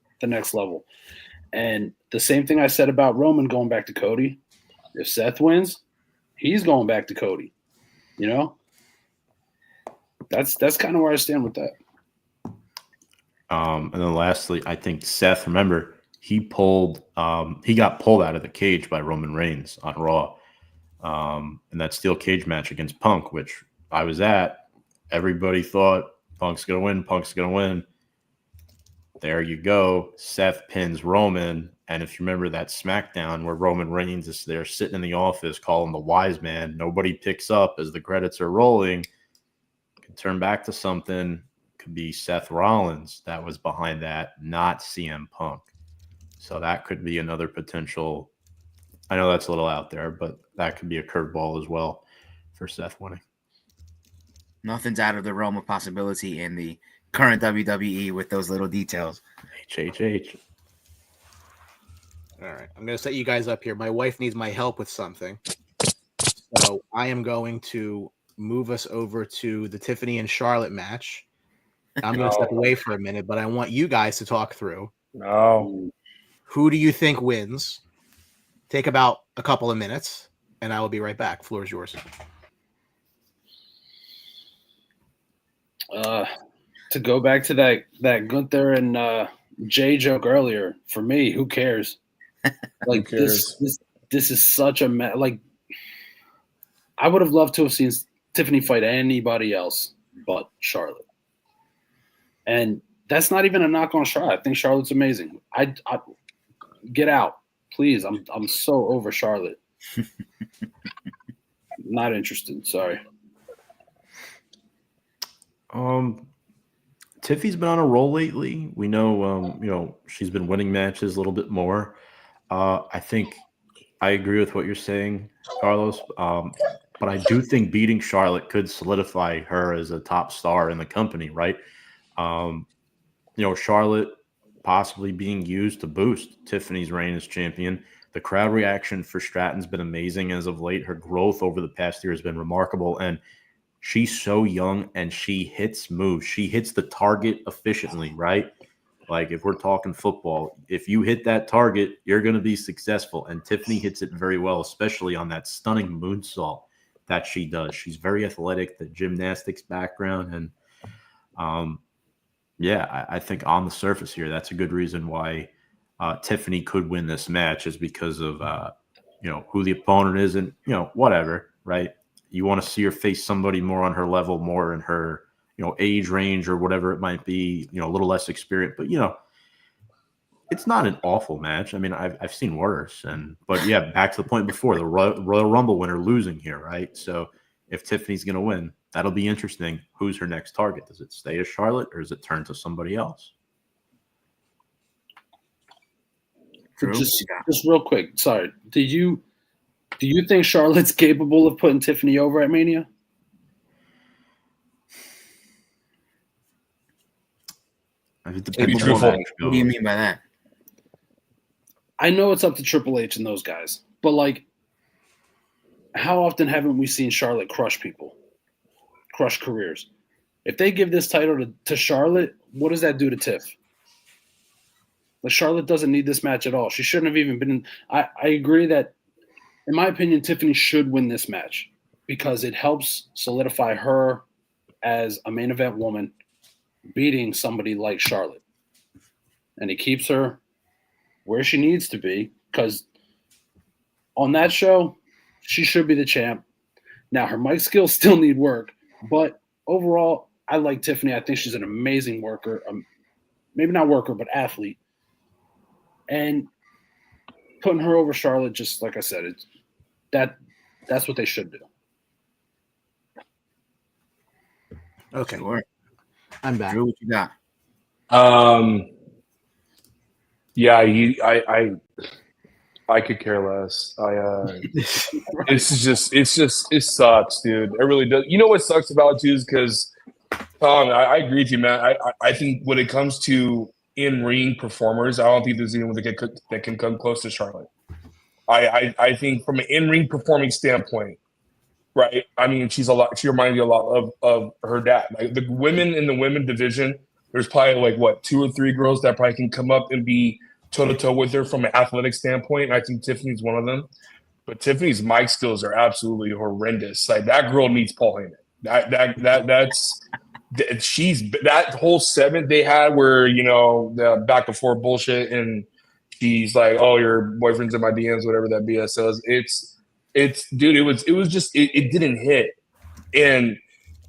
level. And the same thing I said about Roman going back to Cody. If Seth wins, he's going back to Cody. That's kind of where I stand with that. And then lastly, I think Seth, remember, he got pulled out of the cage by Roman Reigns on Raw. In that steel cage match against Punk, which I was at. Everybody thought Punk's going to win. There you go. Seth pins Roman. And if you remember that SmackDown where Roman Reigns is there sitting in the office calling the wise man, nobody picks up as the credits are rolling. Can turn back to something. Could be Seth Rollins that was behind that, not CM Punk. So that could be another potential. I know that's a little out there, but that could be a curveball as well for Seth winning. Nothing's out of the realm of possibility in the current WWE with those little details. HHH. All right. I'm going to set you guys up here. My wife needs my help with something. So I am going to move us over to the Tiffany and Charlotte match. I'm going to step away for a minute, but I want you guys to talk through. No. Who do you think wins? Take about a couple of minutes, and I will be right back. Floor is yours. To go back to that Gunther and Jey joke earlier, for me, who cares? Like, who cares? This is such a like. I would have loved to have seen Tiffany fight anybody else but Charlotte, and that's not even a knock on Charlotte. I think Charlotte's amazing. I get out, please. I'm so over Charlotte. Not interested. Sorry. Tiffy's been on a roll lately. We know, she's been winning matches a little bit more. I think I agree with what you're saying, Carlos. But I do think beating Charlotte could solidify her as a top star in the company, right? Charlotte possibly being used to boost Tiffany's reign as champion. The crowd reaction for Stratton's been amazing as of late. Her growth over the past year has been remarkable. And she's so young and she hits moves. She hits the target efficiently, right? Like if we're talking football, if you hit that target, you're going to be successful. And Tiffany hits it very well, especially on that stunning moonsault that she does. She's very athletic, the gymnastics background. And I think on the surface here, that's a good reason why Tiffany could win this match, is because of, who the opponent is and, whatever, right? You want to see her face somebody more on her level, more in her, age range or whatever it might be, a little less experienced, but it's not an awful match. I mean, I've seen worse, but yeah, back to the point before, the Royal Rumble winner losing here, right? So if Tiffany's going to win, that'll be interesting. Who's her next target? Does it stay as Charlotte or does it turn to somebody else? Just real quick, sorry. Do you think Charlotte's capable of putting Tiffany over at Mania? What do you mean by that? I know it's up to Triple H and those guys, but like, how often haven't we seen Charlotte crush people, crush careers? If they give this title to Charlotte, what does that do to Tiff? Like, Charlotte doesn't need this match at all. She shouldn't have even been in. I agree that, in my opinion, Tiffany should win this match because it helps solidify her as a main event woman, beating somebody like Charlotte. And it keeps her where she needs to be, because on that show, she should be the champ. Now, her mic skills still need work, but overall, I like Tiffany. I think she's an amazing worker. Maybe not worker, but athlete. And putting her over Charlotte, just like I said, that's what they should do. Okay. Sure. I'm back. Drew, what you got? I could care less. It sucks, dude. It really does. You know what sucks about it too is because Tom, I agree with you, man. I think when it comes to in-ring performers, I don't think there's anyone that can come close to Charlotte. I think from an in-ring performing standpoint, right? I mean, she reminds me a lot of her dad. Like the women in the women division, there's probably like 2 or 3 girls that probably can come up and be toe-to-toe with her from an athletic standpoint. And I think Tiffany's one of them. But Tiffany's mic skills are absolutely horrendous. Like that girl needs Paul Heyman. She's that whole segment they had where the back and forth bullshit, and she's like, "Oh, your boyfriend's in my DMs," whatever that BS says. It's dude. It was just it didn't hit. And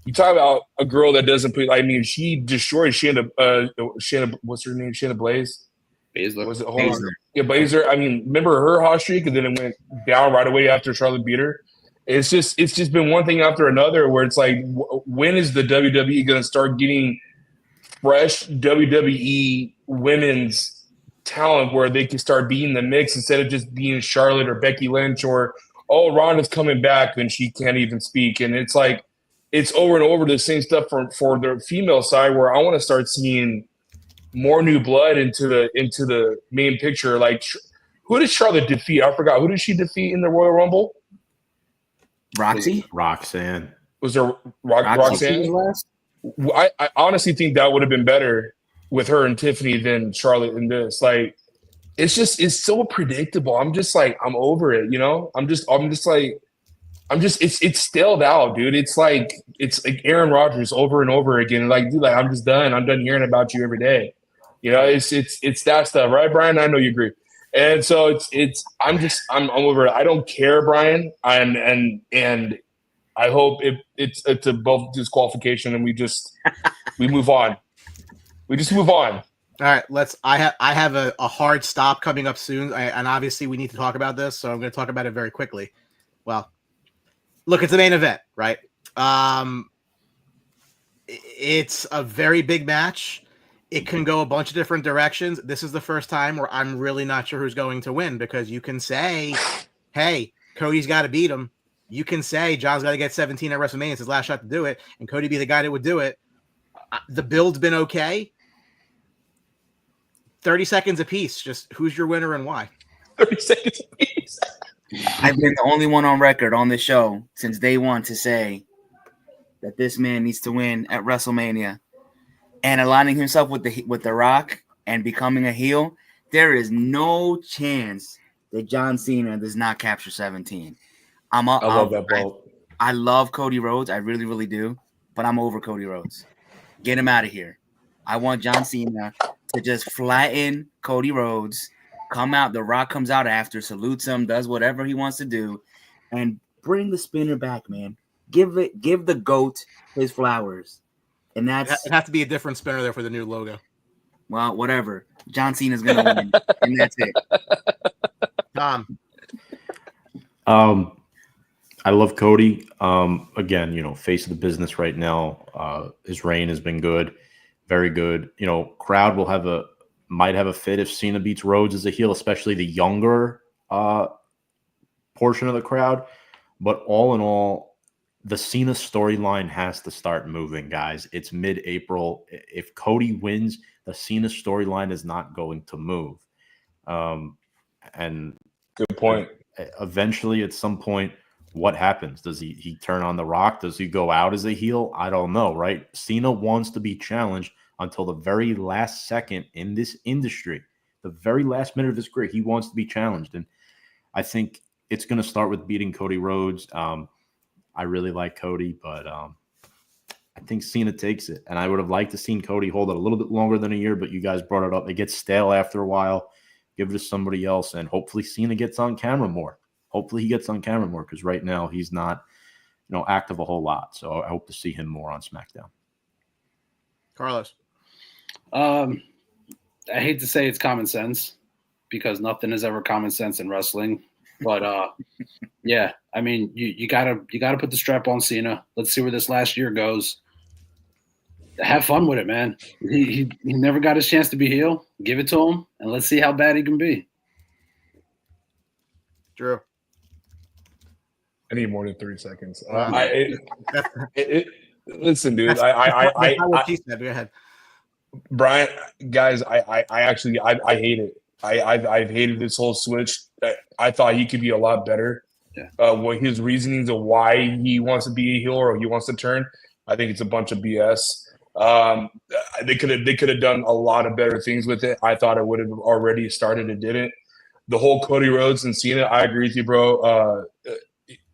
you talk about a girl that doesn't put. I mean, she destroyed Shayna. What's her name? Shayna Baszler. Was it? Hold on. Yeah, Baszler. I mean, remember her hot streak, and then it went down right away after Charlotte beat her. It's just been one thing after another where it's like, when is the WWE going to start getting fresh WWE women's talent where they can start being the mix instead of just being Charlotte or Becky Lynch or, oh, Ronda's coming back and she can't even speak. And it's like, it's over and over the same stuff for the female side, where I want to start seeing more new blood into the main picture. Like, who did Charlotte defeat? I forgot. Who did she defeat in the Royal Rumble? Roxanne. Was there Roxanne? I honestly think that would have been better with her and Tiffany than Charlotte in this. Like, it's so predictable. I'm just like, I'm over it, it's stalled out, dude. It's like Aaron Rodgers over and over again. Like, dude, like, I'm just done. I'm done hearing about you every day. It's that stuff, right, Brian? I know you agree. And so I'm over it. I don't care, Brian. And I hope it's a both disqualification and we move on. We just move on. All right, I have a hard stop coming up soon, and obviously we need to talk about this, so I'm going to talk about it very quickly. Well, look, it's a main event, right? It's a very big match. It can go a bunch of different directions. This is the first time where I'm really not sure who's going to win, because you can say, hey, Cody's got to beat him. You can say John's got to get 17 at WrestleMania. It's his last shot to do it, and Cody be the guy that would do it. The build's been okay. 30 seconds apiece. Just who's your winner and why? 30 seconds apiece. I've been the only one on record on this show since day one to say that this man needs to win at WrestleMania and aligning himself with the Rock and becoming a heel, there is no chance that John Cena does not capture 17. I love that belt. I love Cody Rhodes. I really, really do. But I'm over Cody Rhodes. Get him out of here. I want John Cena to just flatten Cody Rhodes, come out. The Rock comes out after, salutes him, does whatever he wants to do, and bring the spinner back, man. Give the GOAT his flowers. And that's it has to be a different spinner there for the new logo. Well, whatever. John Cena's gonna win, and that's it. I love Cody. Again, face of the business right now. His reign has been good, very good. Crowd might have a fit if Cena beats Rhodes as a heel, especially the younger portion of the crowd. But all in all, the Cena storyline has to start moving, guys. It's mid-April. If Cody wins, the Cena storyline is not going to move. And good point. Eventually, at some point, what happens? Does he turn on the Rock? Does he go out as a heel? I don't know, right? Cena wants to be challenged until the very last second in this industry, the very last minute of his career. He wants to be challenged, and I think it's going to start with beating Cody Rhodes. I really like Cody, but I think Cena takes it. And I would have liked to seen Cody hold it a little bit longer than a year, but you guys brought it up. It gets stale after a while. Give it to somebody else, and hopefully Cena gets on camera more. Hopefully he gets on camera more, because right now he's not, active a whole lot. So I hope to see him more on SmackDown. Carlos. I hate to say it's common sense, because nothing is ever common sense in wrestling. But yeah, I mean, you gotta put the strap on Cena. Let's see where this last year goes. Have fun with it, man. He never got his chance to be heel. Give it to him, and let's see how bad he can be. Drew. I need more than 30 seconds. Listen, dude. Go ahead. Brian, guys, I actually hate it. I've hated this whole switch. I thought he could be a lot better. Yeah. What his reasonings of why he wants to be a heel or he wants to turn, I think it's a bunch of BS. They could have done a lot of better things with it. I thought it would have already started. It didn't. The whole Cody Rhodes and Cena, I agree with you, bro.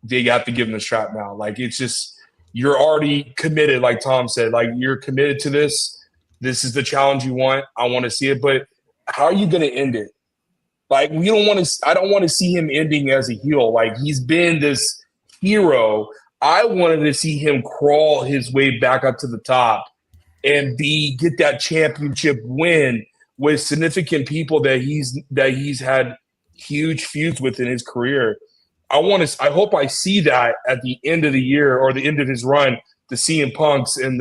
They have to give him the strap now. Like, it's just, you're already committed. Like Tom said, like, you're committed to this. This is the challenge you want. I want to see it, but how are you going to end it? Like, I don't want to see him ending as a heel. Like, he's been this hero. I wanted to see him crawl his way back up to the top and get that championship win with significant people that he's had huge feuds with in his career. I hope I see that at the end of the year or the end of his run, the CM Punks and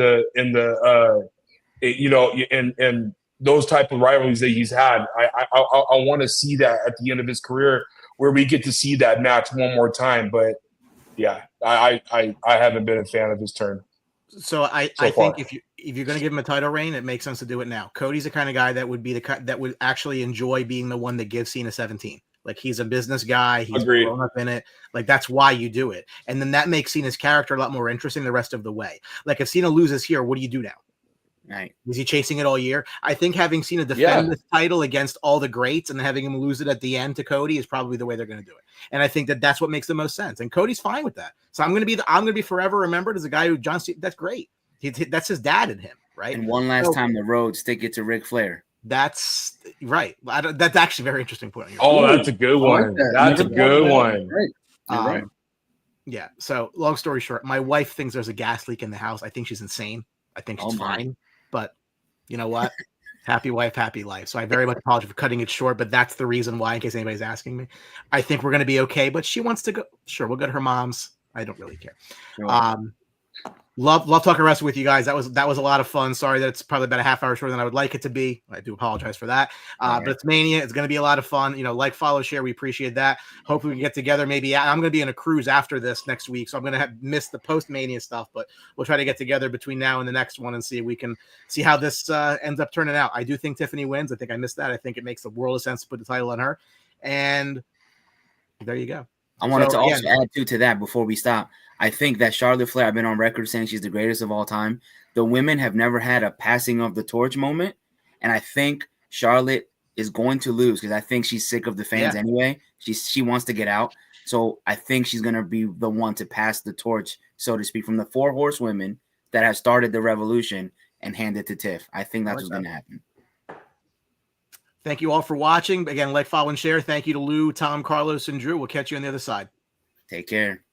and those type of rivalries that he's had. I want to see that at the end of his career, where we get to see that match one more time. But yeah, I haven't been a fan of his turn. So I think if you're going to give him a title reign, it makes sense to do it now. Cody's the kind of guy that would actually enjoy being the one that gives Cena 17. Like, he's a business guy. He's grown up in it. Like, that's why you do it. And then that makes Cena's character a lot more interesting the rest of the way. Like, if Cena loses here, what do you do now? Right. Is he chasing it all year? I think having Cena defend this title against all the greats and then having him lose it at the end to Cody is probably the way they're going to do it. And I think that's what makes the most sense. And Cody's fine with that. So I'm going to be forever remembered as a guy who John Cena. That's great. That's his dad in him, right? And one last time, the Rhodes stick it to Ric Flair. That's right. That's actually a very interesting point. That's a good one. That's a good one. Right. Yeah. So long story short, my wife thinks there's a gas leak in the house. I think she's insane. I think she's fine. But you know what? Happy wife, happy life. So I very much apologize for cutting it short, but that's the reason why, in case anybody's asking me. I think we're going to be okay, but she wants to go. Sure, we'll go to her mom's. I don't really care. Sure. Love talking wrestling with you guys. That was a lot of fun. Sorry that it's probably about a half hour shorter than I would like it to be. I do apologize for that. But it's Mania. It's going to be a lot of fun. Like, follow, share. We appreciate that. Hopefully we can get together. Maybe I'm going to be in a cruise after this next week, so I'm going to have missed the post Mania stuff. But we'll try to get together between now and the next one and see if we can see how this ends up turning out. I do think Tiffany wins. I think I missed that. I think it makes the world of sense to put the title on her. And there you go. I wanted So, to also again- add to that before we stop. I think that Charlotte Flair, I've been on record saying she's the greatest of all time. The women have never had a passing of the torch moment. And I think Charlotte is going to lose because I think she's sick of the fans anyway. She wants to get out. So I think she's going to be the one to pass the torch, so to speak, from the 4 horsewomen that have started the revolution and hand it to Tiff. I think that's what's going to happen. Thank you all for watching. Again, like, follow, and share. Thank you to Lou, Tom, Carlos, and Drew. We'll catch you on the other side. Take care.